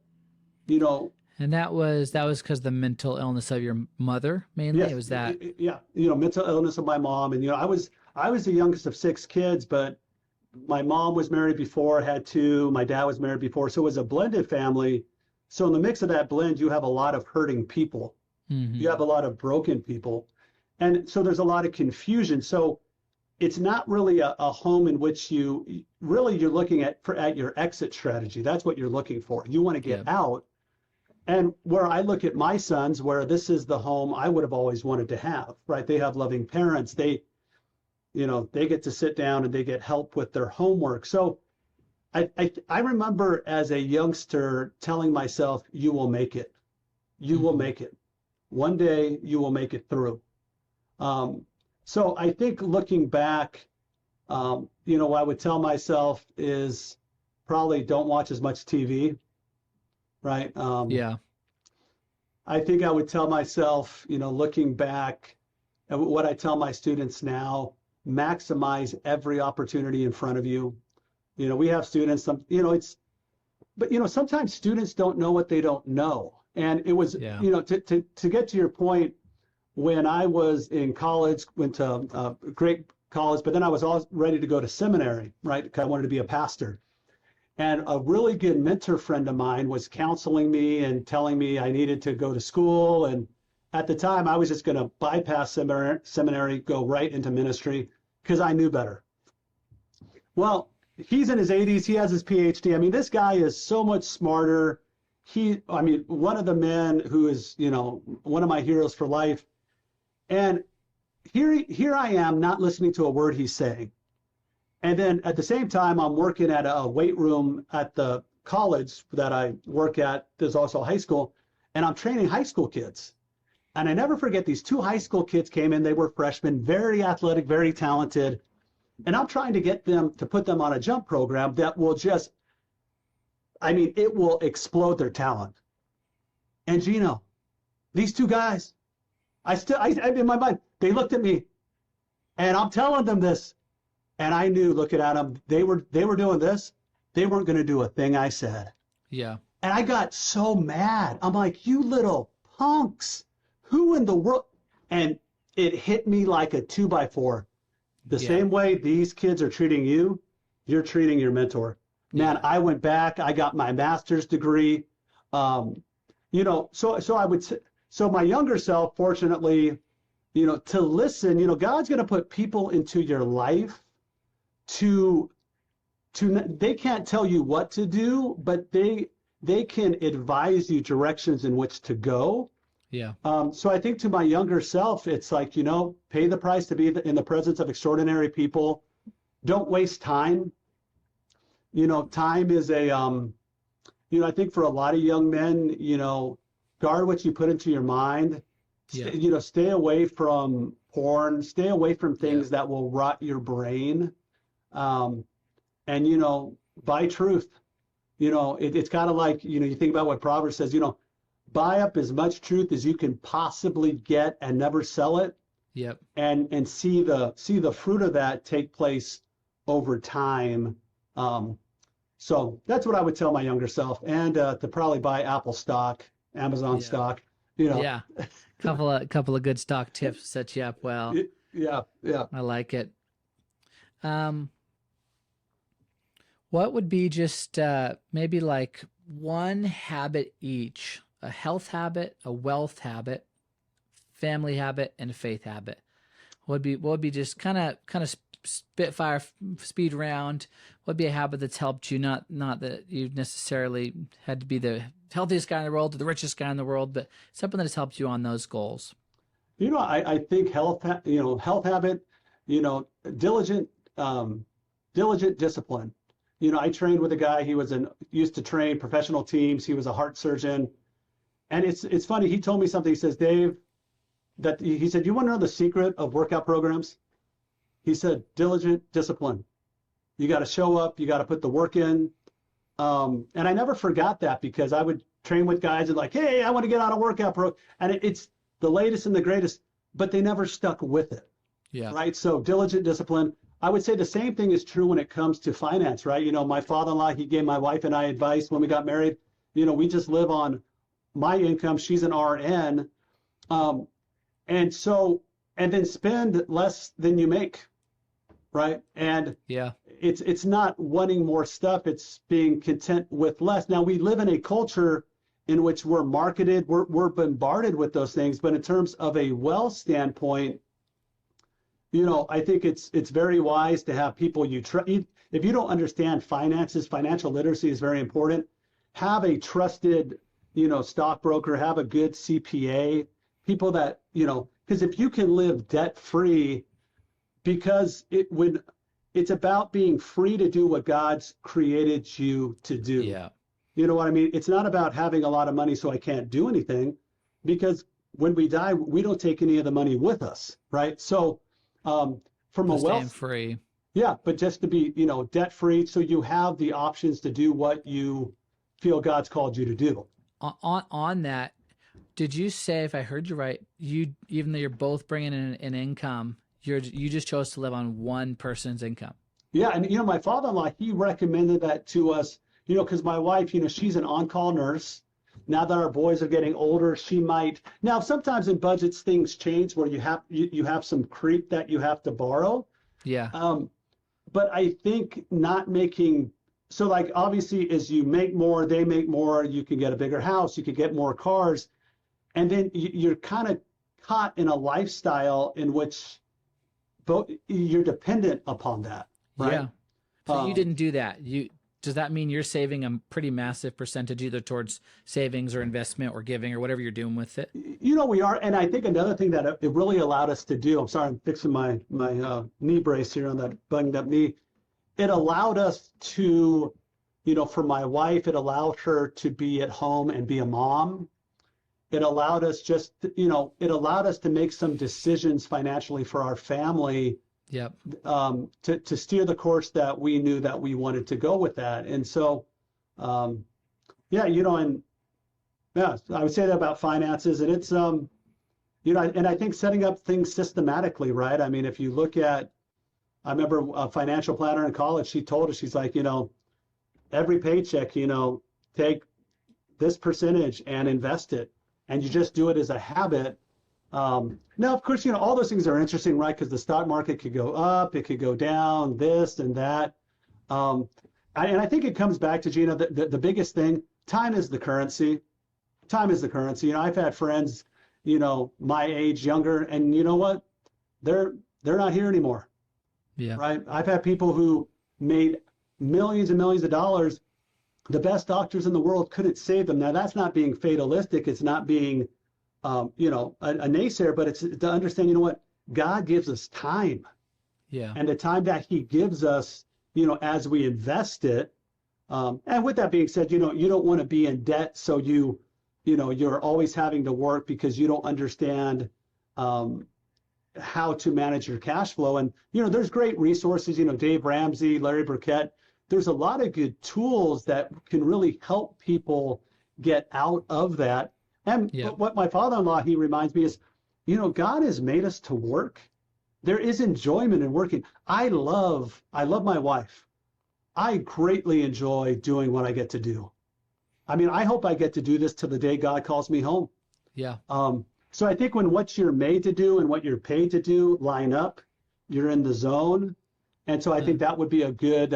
and that was because the mental illness of your mother mainly. Yes, it was that. Yeah, mental illness of my mom, and I was the youngest of 6 kids, but my mom was married before, had 2. My dad was married before. So it was a blended family. So in the mix of that blend, you have a lot of hurting people. Mm-hmm. You have a lot of broken people. And so there's a lot of confusion. So it's not really a home in which you're looking at your exit strategy. That's what you're looking for. You want to get out. And where I look at my sons, where this is the home I would have always wanted to have, right? They have loving parents. They get to sit down and they get help with their homework. So I remember as a youngster telling myself, you will make it. You will make it. One day you will make it through. So I think looking back, what I would tell myself is probably don't watch as much TV, right? I think I would tell myself, looking back, and what I tell my students now, maximize every opportunity in front of you. We have students, but sometimes students don't know what they don't know. And it was, to get to your point, when I was in college, went to a great college, but then I was all ready to go to seminary, right? Because I wanted to be a pastor. And a really good mentor friend of mine was counseling me and telling me I needed to go to school. And at the time, I was just going to bypass seminary, go right into ministry because I knew better. Well, he's in his 80s. He has his PhD. I mean, this guy is so much smarter. One of the men who is, one of my heroes for life. And here I am not listening to a word he's saying. And then at the same time, I'm working at a weight room at the college that I work at. There's also a high school, and I'm training high school kids. And I never forget, these 2 high school kids came in. They were freshmen, very athletic, very talented. And I'm trying to get them to put them on a jump program that will it will explode their talent. And Gino, these 2 guys, I in my mind, they looked at me and I'm telling them this. And I knew, looking at them, they were doing this. They weren't going to do a thing I said. Yeah. And I got so mad. I'm like, you little punks. Who in the world? And it hit me like a 2x4. The same way these kids are treating you, you're treating your mentor. Man, I went back. I got my master's degree. So I would say, so my younger self, fortunately, to listen, God's going to put people into your life they can't tell you what to do, but they can advise you directions in which to go. Yeah. So I think to my younger self, it's like, pay the price to be in the presence of extraordinary people. Don't waste time. Time is I think for a lot of young men, guard what you put into your mind. Stay away from porn, stay away from things that will rot your brain. And buy truth. It's kind of like, you think about what Proverbs says, buy up as much truth as you can possibly get and never sell it. Yep. And see the fruit of that take place over time. So that's what I would tell my younger self, and to probably buy Apple stock, Amazon stock. Yeah, couple of good stock tips set you up well. Yeah. I like it. What would be just maybe like one habit each, a health habit, a wealth habit, family habit, and a faith habit? What would be just kind of spitfire speed round? What would be a habit that's helped you? Not that you necessarily had to be the healthiest guy in the world or the richest guy in the world, but something that has helped you on those goals. I think health habit, diligent discipline. I trained with a guy. He used to train professional teams. He was a heart surgeon, and it's funny. He told me something. He says, Dave, he said, you want to know the secret of workout programs? He said, diligent discipline. You got to show up. You got to put the work in. And I never forgot that, because I would train with guys and like, hey, I want to get on a workout program. And it's the latest and the greatest, but they never stuck with it. Yeah. Right. So diligent discipline. I would say the same thing is true when it comes to finance, right? My father-in-law, he gave my wife and I advice when we got married. We just live on my income. She's an RN. And then spend less than you make, right? And yeah, it's not wanting more stuff. It's being content with less. Now, we live in a culture in which we're marketed, we're bombarded with those things. But in terms of a wealth standpoint, I think it's very wise to have people you trust. If you don't understand finances, financial literacy is very important. Have a trusted, stockbroker, have a good CPA, people that, because if you can live debt free, because it's about being free to do what God's created you to do. Yeah. You know what I mean? It's not about having a lot of money so I can't do anything, because when we die, we don't take any of the money with us, right? So from a wealth free. Yeah, but just to be, debt free, so you have the options to do what you feel God's called you to do. On that, did you say, if I heard you right, even though you're both bringing in an income, you just chose to live on one person's income? Yeah, and my father-in-law, he recommended that to us, because my wife, she's an on-call nurse. Now that our boys are getting older, she might. Now, sometimes in budgets things change where you have some creep that you have to borrow. Yeah. But I think not making so, like, obviously as you make more, they make more. You can get a bigger house, you could get more cars, and then you're kind of caught in a lifestyle in which you're dependent upon that, right? Yeah. So you didn't do that. Does that mean you're saving a pretty massive percentage either towards savings or investment or giving or whatever you're doing with it? We are. And I think another thing that it really allowed us to do, I'm sorry, I'm fixing my knee brace here on that bunged up knee. It allowed us to, for my wife, it allowed her to be at home and be a mom. It allowed us it allowed us to make some decisions financially for our family. Yep. To steer the course that we knew that we wanted to go with that. And so, I would say that about finances. And it's, and I think setting up things systematically, right? I mean, if you look at, I remember a financial planner in college, she told us, she's like, every paycheck, take this percentage and invest it. And you just do it as a habit. Now, of course, all those things are interesting, right? Because the stock market could go up, it could go down, this and that. And I think it comes back to, Gina, the biggest thing, time is the currency. Time is the currency. I've had friends, my age, younger, and you know what? They're not here anymore. Yeah. Right? I've had people who made millions and millions of dollars. The best doctors in the world couldn't save them. Now, that's not being fatalistic. It's not being a naysayer, but it's to understand, what God gives us time. Yeah. And the time that he gives us, as we invest it. And with that being said, you don't want to be in debt. So you're always having to work because you don't understand how to manage your cash flow. And, there's great resources, Dave Ramsey, Larry Burkett, there's a lot of good tools that can really help people get out of that. And what my father-in-law, he reminds me is, God has made us to work. There is enjoyment in working. I love my wife. I greatly enjoy doing what I get to do. I mean, I hope I get to do this till the day God calls me home. Yeah. So I think when what you're made to do and what you're paid to do line up, you're in the zone. And so I think that would be a good,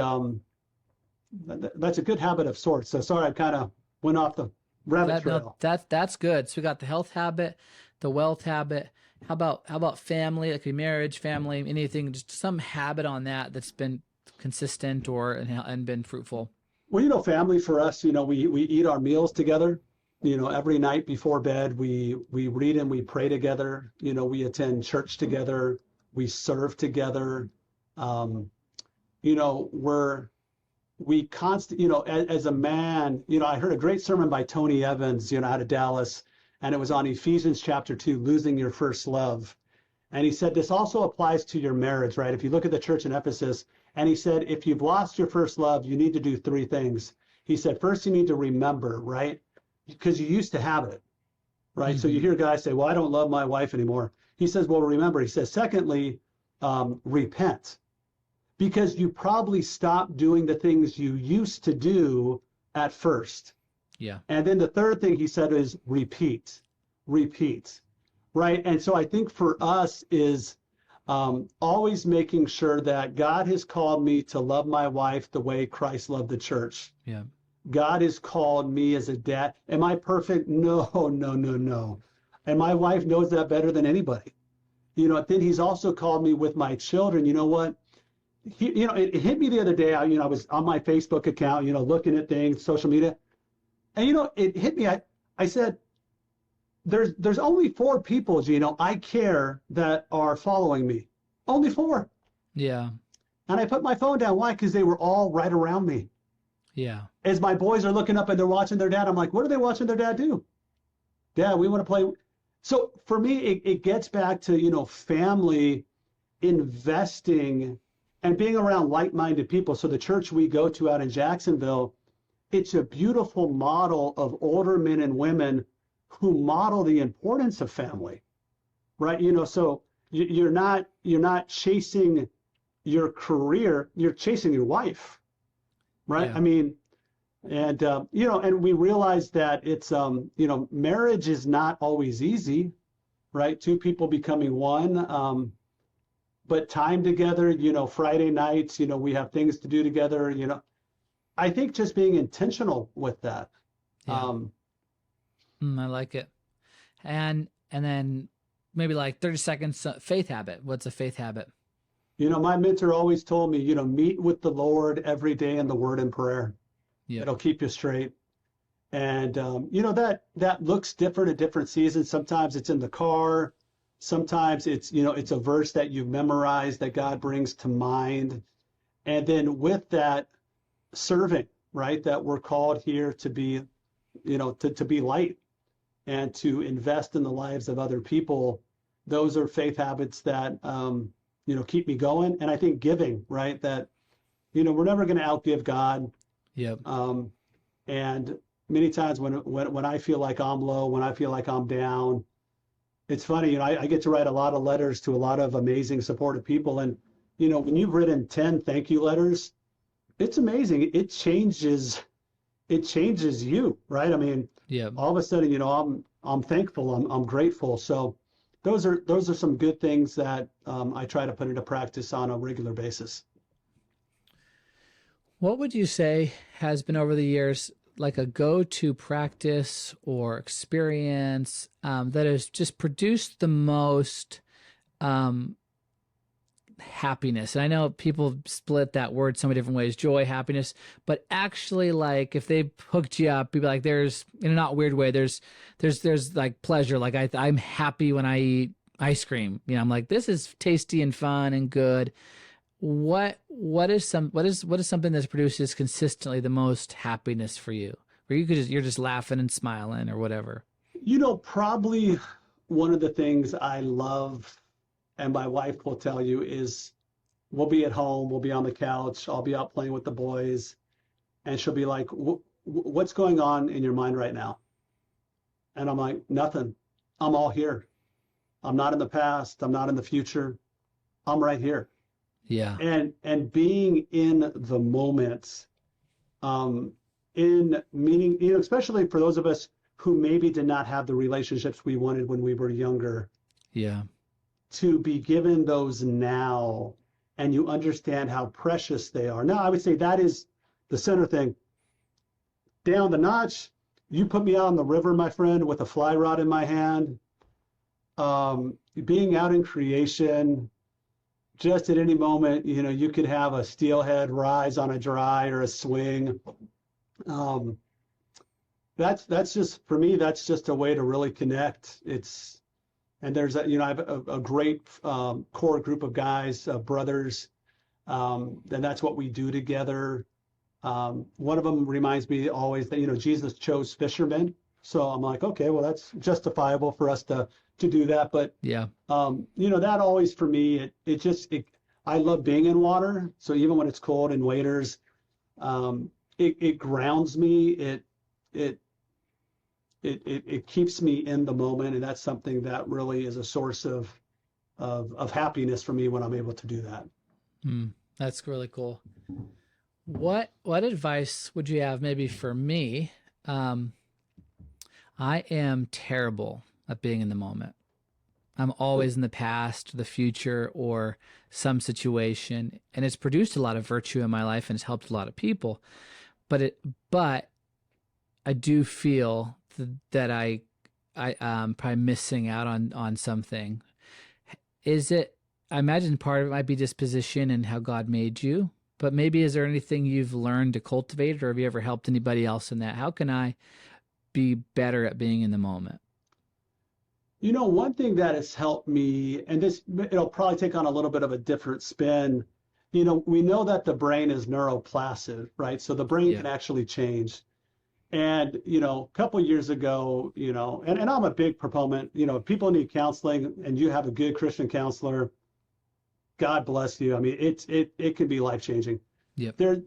that's a good habit of sorts. So sorry, I kind of went off the rabbit trail. That's good. So we got the health habit, the wealth habit. How about family? It could be marriage, family, anything, just some habit on that's been consistent and been fruitful. Well, family for us, we eat our meals together. Every night before bed, we read and we pray together. We attend church together. We serve together. As a man, I heard a great sermon by Tony Evans, out of Dallas, and it was on Ephesians chapter 2, losing your first love. And he said, this also applies to your marriage, right? If you look at the church in Ephesus, and he said, if you've lost your first love, you need to do three things. He said, first, you need to remember, right? Because you used to have it, right? Mm-hmm. So you hear guys say, well, I don't love my wife anymore. He says, well, remember. He says, secondly, repent. Because you probably stopped doing the things you used to do at first. Yeah. And then the third thing he said is repeat, right? And so I think for us is always making sure that God has called me to love my wife the way Christ loved the church. Yeah. God has called me as a dad. Am I perfect? No. And my wife knows that better than anybody. Then he's also called me with my children. You know what? It hit me the other day. I was on my Facebook account, looking at things, social media. And, it hit me. I said, there's only 4 people, Gino, I care that are following me. Only 4. Yeah. And I put my phone down. Why? Because they were all right around me. Yeah. As my boys are looking up and they're watching their dad, I'm like, what are they watching their dad do? Dad, we want to play. So for me, it gets back to, family investing and being around like-minded people. So the church we go to out in Jacksonville, it's a beautiful model of older men and women who model the importance of family, right? So you're not chasing your career, you're chasing your wife, right? Yeah. I mean, and and we realize that it's marriage is not always easy, right? 2 people becoming one, but time together, Friday nights, we have things to do together, I think just being intentional with that. Yeah. I like it. And then maybe like 30 seconds, faith habit. What's a faith habit? My mentor always told me, meet with the Lord every day in the word and prayer. Yep. It'll keep you straight. And, that looks different at different seasons. Sometimes it's in the car. Sometimes it's, it's a verse that you've memorized that God brings to mind. And then with that, serving, right? That we're called here to be, to be light and to invest in the lives of other people. Those are faith habits that, keep me going. And I think giving, right? That, we're never going to outgive God. Yep. And many times when I feel like I'm low, when I feel like I'm down, it's funny, I get to write a lot of letters to a lot of amazing, supportive people. And, when you've written 10 thank you letters, it's amazing. It changes you, right? I mean, yeah. All of a sudden, I'm thankful. I'm grateful. So those are some good things that I try to put into practice on a regular basis. What would you say has been over the years like a go-to practice or experience that has just produced the most happiness? And I know people split that word so many different ways, joy, happiness, but actually, like, if they hooked you up, people like, there's, in a not weird way, there's like pleasure. Like I'm happy when I eat ice cream. I'm like, this is tasty and fun and good. What is something that produces consistently the most happiness for you? Where you're just laughing and smiling or whatever. Probably one of the things I love, and my wife will tell you, is we'll be at home, we'll be on the couch, I'll be out playing with the boys, and she'll be like, what's going on in your mind right now? And I'm like, nothing. I'm all here. I'm not in the past. I'm not in the future. I'm right here. Yeah. And being in the moment, in meaning, you know, especially for those of us who maybe did not have the relationships we wanted when we were younger. Yeah. To be given those now, and you understand how precious they are. Now, I would say that is the center thing. Down the notch, you put me out on the river, my friend, with a fly rod in my hand, being out in creation, just at any moment, you know, you could have a steelhead rise on a dry or a swing. That's just, for me, that's just a way to really connect. And there's a, you know, I have a great core group of guys, brothers, and that's what we do together. One of them reminds me always that, you know, Jesus chose fishermen. So I'm like, okay, well, that's justifiable for us to do that. But, Yeah. you know, that always for me, I love being in water. So even when it's cold and waders, it grounds me. It keeps me in the moment. And that's something that really is a source of happiness for me when I'm able to do that. That's really cool. What advice would you have maybe for me? I am terrible at being in the moment. I'm always in the past, the future, or some situation, and it's produced a lot of virtue in my life and it's helped a lot of people. But I do feel that I probably missing out on something. I imagine part of it might be disposition and how God made you, but maybe is there anything you've learned to cultivate, or have you ever helped anybody else in that? How can I be better at being in the moment? You know, one thing that has helped me, and it'll probably take on a little bit of a different spin. You know, we know that the brain is neuroplastic, right? So the brain can actually change. And, you know, a couple of years ago, you know, and I'm a big proponent, you know, if people need counseling and you have a good Christian counselor, God bless you. I mean, it can be life-changing. Yep. It's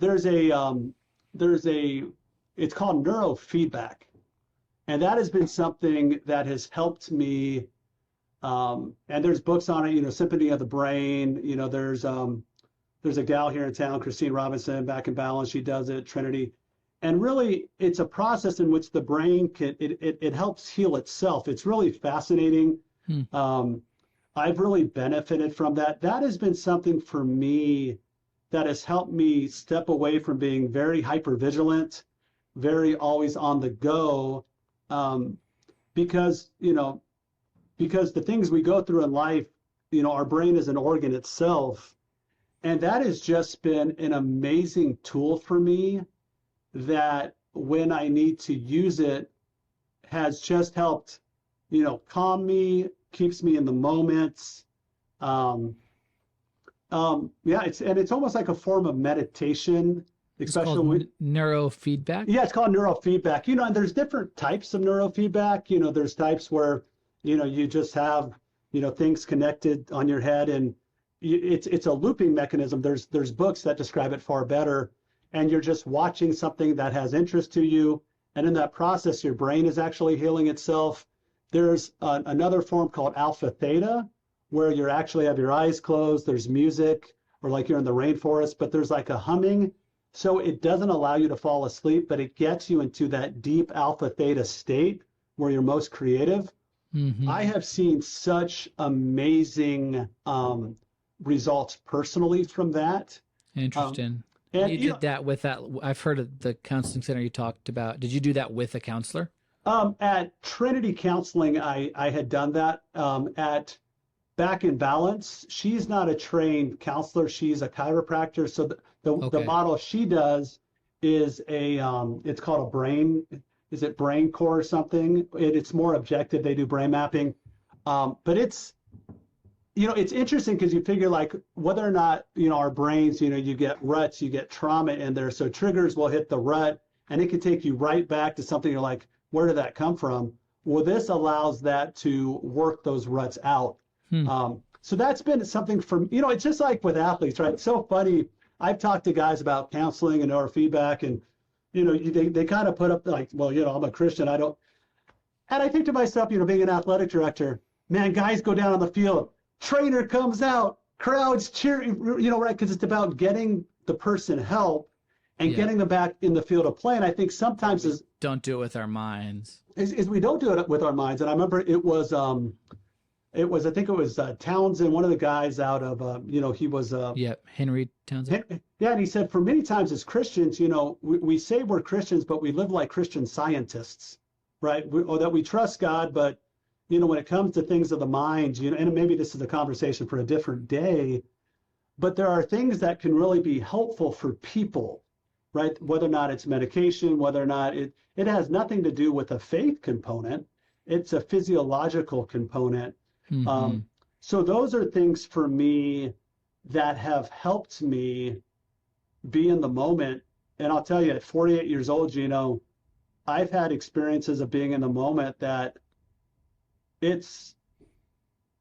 called neurofeedback. And that has been something that has helped me. And there's books on it, you know, Symphony of the Brain. You know, there's a gal here in town, Christine Robinson, Back in Balance. She does it, Trinity. And really, it's a process in which the brain it helps heal itself. It's really fascinating. I've really benefited from that. That has been something for me that has helped me step away from being very hypervigilant, very always on the go. Because the things we go through in life, you know, our brain is an organ itself. And that has just been an amazing tool for me that when I need to use it has just helped, you know, calm me, keeps me in the moments. It's almost like a form of meditation. Especially neurofeedback? Yeah, it's called neurofeedback. You know, and there's different types of neurofeedback. You know, there's types where, you know, you just have, you know, things connected on your head, and it's a looping mechanism. There's books that describe it far better, and you're just watching something that has interest to you, and in that process, your brain is actually healing itself. There's another form called alpha theta, where you actually have your eyes closed. There's music, or like you're in the rainforest, but there's like a humming. So it doesn't allow you to fall asleep, but it gets you into that deep alpha theta state where you're most creative. I have seen such amazing results personally from that. Interesting. And you did that with that. I've heard of the counseling center you talked about. Did you do that with a counselor? At Trinity Counseling, I had done that. At Back in Balance, she's not a trained counselor. She's a chiropractor. So the model she does is it's called a brain. Is it brain core or something? It's more objective. They do brain mapping. But it's, you know, it's interesting because you figure like whether or not, you know, our brains, you know, you get ruts, you get trauma in there. So triggers will hit the rut and it can take you right back to something you're like, where did that come from? Well, this allows that to work those ruts out. So that's been something from, it's just like with athletes, right? It's so funny. I've talked to guys about counseling and neurofeedback, and, they kind of put up like, well, I'm a Christian. I don't. And I think to myself, being an athletic director, man, guys go down on the field, trainer comes out, crowds cheering, right? Because it's about getting the person help and getting them back in the field of play. And I think sometimes don't do it with our minds. Is we don't do it with our minds. And I remember I think it was Townsend, one of the guys out of, he was. Henry Townsend. Yeah, and he said, for many times as Christians, we say we're Christians, but we live like Christian scientists, right? Or that we trust God, but, when it comes to things of the mind, and maybe this is a conversation for a different day, but there are things that can really be helpful for people, right? Whether or not it's medication, whether or not it has nothing to do with a faith component. It's a physiological component. Mm-hmm. So those are things for me that have helped me be in the moment. And I'll tell you, at 48 years old, I've had experiences of being in the moment that it's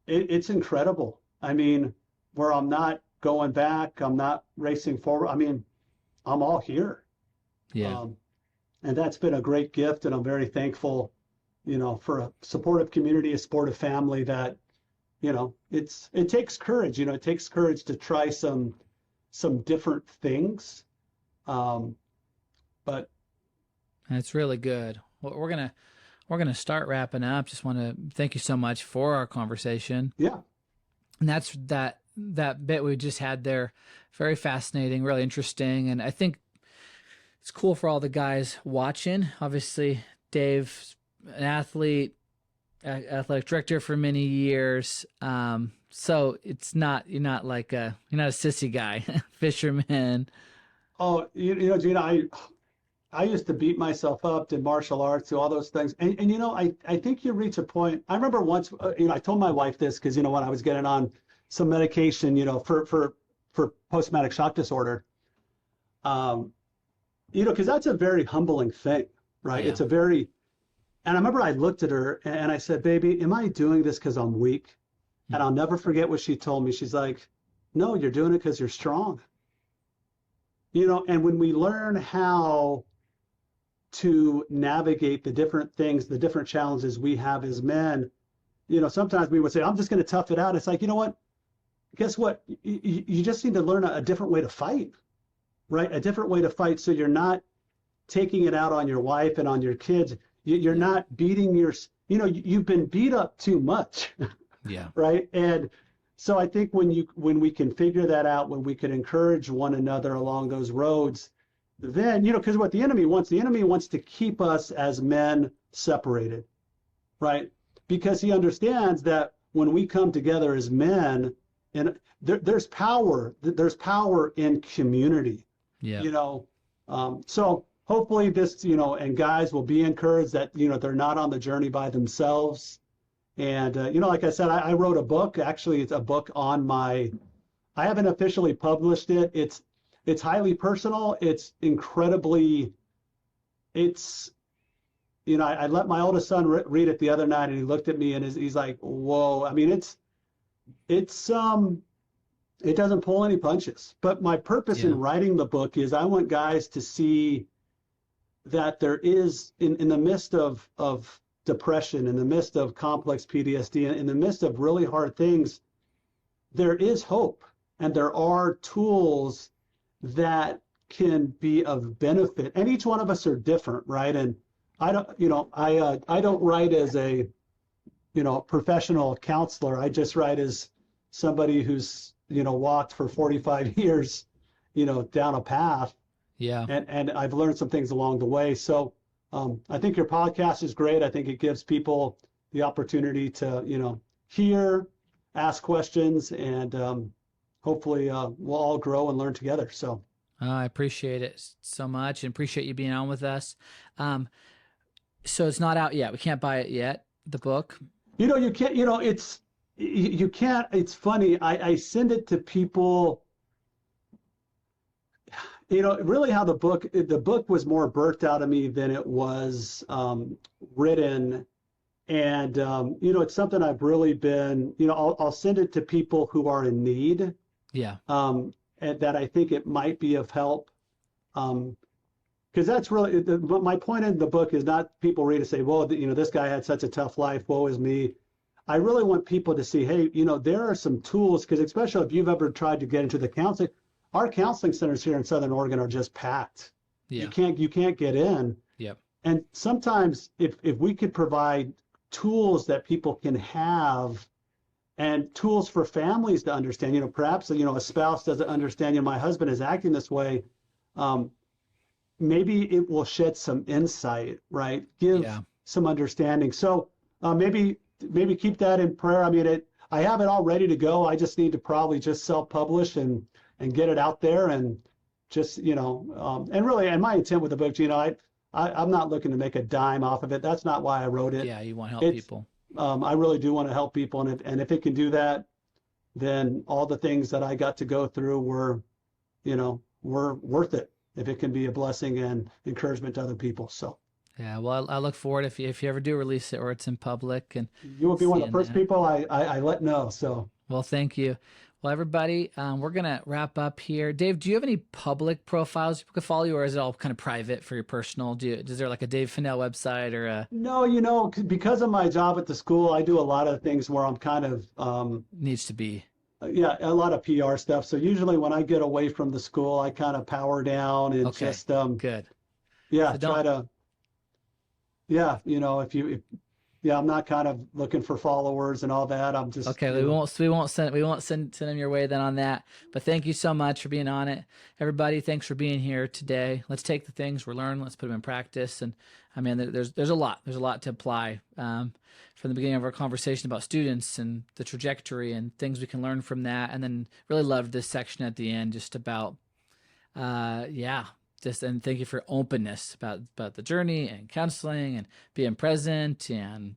incredible. I mean, where I'm not going back, I'm not racing forward. I mean, I'm all here. Yeah. And that's been a great gift, and I'm very thankful, for a supportive community, a supportive family that, it takes courage. It takes courage to try some different things. But that's really good. Well, we're gonna start wrapping up. Just want to thank you so much for our conversation. Yeah. And that's that bit we just had there. Very fascinating, really interesting, and I think it's cool for all the guys watching. Obviously, Dave's an athlete, athletic director for many years. So you're not a sissy guy, fisherman. Oh, Gina, I used to beat myself up, did martial arts, do all those things. And I think you reach a point. I remember once, I told my wife this because, when I was getting on some medication, for post-traumatic shock disorder, because that's a very humbling thing, right? Yeah. And I remember I looked at her and I said, baby, am I doing this because I'm weak? Mm-hmm. And I'll never forget what she told me. She's like, no, you're doing it because you're strong. And when we learn how to navigate the different things, the different challenges we have as men, sometimes we would say, I'm just going to tough it out. It's like, you know what? Guess what? You just need to learn a different way to fight, right? A different way to fight, so you're not taking it out on your wife and on your kids. You're not beating you've been beat up too much. Yeah. Right. And so I think when we can figure that out, when we can encourage one another along those roads, then, because what the enemy wants to keep us as men separated, right? Because he understands that when we come together as men, and there's power in community. Yeah. So hopefully this, and guys will be encouraged that, they're not on the journey by themselves. And, like I said, I wrote a book. Actually, it's a book I haven't officially published it. It's highly personal. It's incredibly, I let my oldest son read it the other night, and he looked at me and he's like, whoa. I mean, it doesn't pull any punches. But my purpose in writing the book is I want guys to see that there is, in the midst of depression, in the midst of complex PTSD, in the midst of really hard things, there is hope, and there are tools that can be of benefit. And each one of us are different, right? And I don't write as a, professional counselor. I just write as somebody who's, walked for 45 years, down a path. Yeah. And I've learned some things along the way. So I think your podcast is great. I think it gives people the opportunity to, hear, ask questions, and hopefully we'll all grow and learn together. So I appreciate it so much, and appreciate you being on with us. So it's not out yet. We can't buy it yet, the book. You can't, you can't. It's funny. I send it to people. Really how the book was more birthed out of me than it was written. And, it's something I've really been, I'll send it to people who are in need, Yeah. and that I think it might be of help. Because that's really, my point in the book is not people read and say, well, this guy had such a tough life, woe is me. I really want people to see, hey, there are some tools, because especially if you've ever tried to get into the counseling, our counseling centers here in Southern Oregon are just packed. Yeah. You can't get in. Yep. And sometimes if we could provide tools that people can have, and tools for families to understand, perhaps, a spouse doesn't understand, my husband is acting this way. Maybe it will shed some insight, right? Give some understanding. So maybe keep that in prayer. I mean, I have it all ready to go. I just need to probably just self-publish and get it out there, and just, and really, and my intent with the book, I'm not looking to make a dime off of it. That's not why I wrote it. Yeah, you want to help people. I really do want to help people, and if it can do that, then all the things that I got to go through were worth it. If it can be a blessing and encouragement to other people, so. Yeah, well, I look forward if you ever do release it or it's in public, and you will be one of the first people I let know. So. Well, thank you. Well, everybody, we're gonna wrap up here. Dave, do you have any public profiles people can follow you, or is it all kind of private for your personal? Is there like a Dave Fennell website or a? No, because of my job at the school, I do a lot of things where I'm kind of needs to be. Yeah, a lot of PR stuff. So usually when I get away from the school, I kind of power down and just good. Yeah, so try to. Yeah, I'm not kind of looking for followers and all that. I'm just okay. We won't send them your way then on that. But thank you so much for being on it, everybody. Thanks for being here today. Let's take the things we're learning. Let's put them in practice. And I mean, there's a lot to apply from the beginning of our conversation about students and the trajectory and things we can learn from that. And then really loved this section at the end, just about and thank you for openness about the journey and counseling and being present and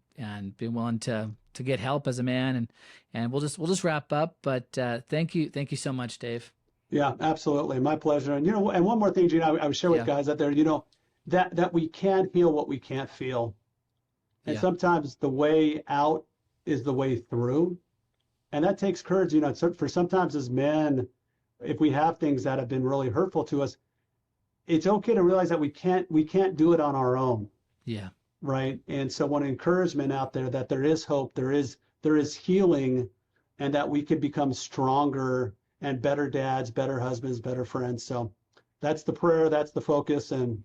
being willing to get help as a man, and we'll just wrap up. But thank you so much, Dave. Yeah, absolutely, my pleasure. And and one more thing, Gene, I would share with guys out there, that we can't heal what we can't feel, and sometimes the way out is the way through, and that takes courage. For sometimes as men, if we have things that have been really hurtful to us, it's okay to realize that we can't do it on our own. Yeah. Right. And so one encouragement out there that there is hope, there is healing, and that we can become stronger and better dads, better husbands, better friends. So that's the prayer, that's the focus, and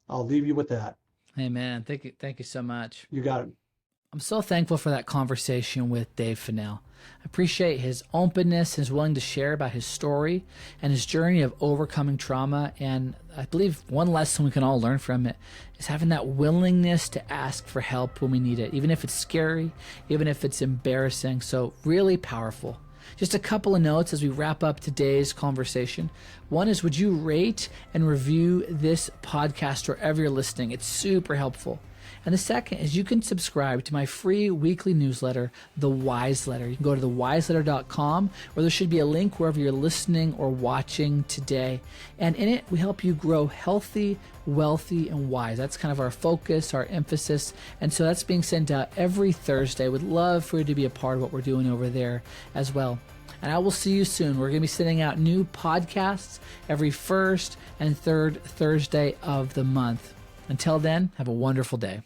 I'll leave you with that. Amen. Thank you so much. You got it. I'm so thankful for that conversation with Dave Fennell. I appreciate his openness, his willing to share about his story and his journey of overcoming trauma. And I believe one lesson we can all learn from it is having that willingness to ask for help when we need it, even if it's scary, even if it's embarrassing. So really powerful. Just a couple of notes as we wrap up today's conversation. One is, would you rate and review this podcast wherever you're listening? It's super helpful. And the second is, you can subscribe to my free weekly newsletter, The Wise Letter. You can go to thewiseletter.com, or there should be a link wherever you're listening or watching today. And in it, we help you grow healthy, wealthy, and wise. That's kind of our focus, our emphasis. And so that's being sent out every Thursday. Would love for you to be a part of what we're doing over there as well. And I will see you soon. We're going to be sending out new podcasts every first and third Thursday of the month. Until then, have a wonderful day.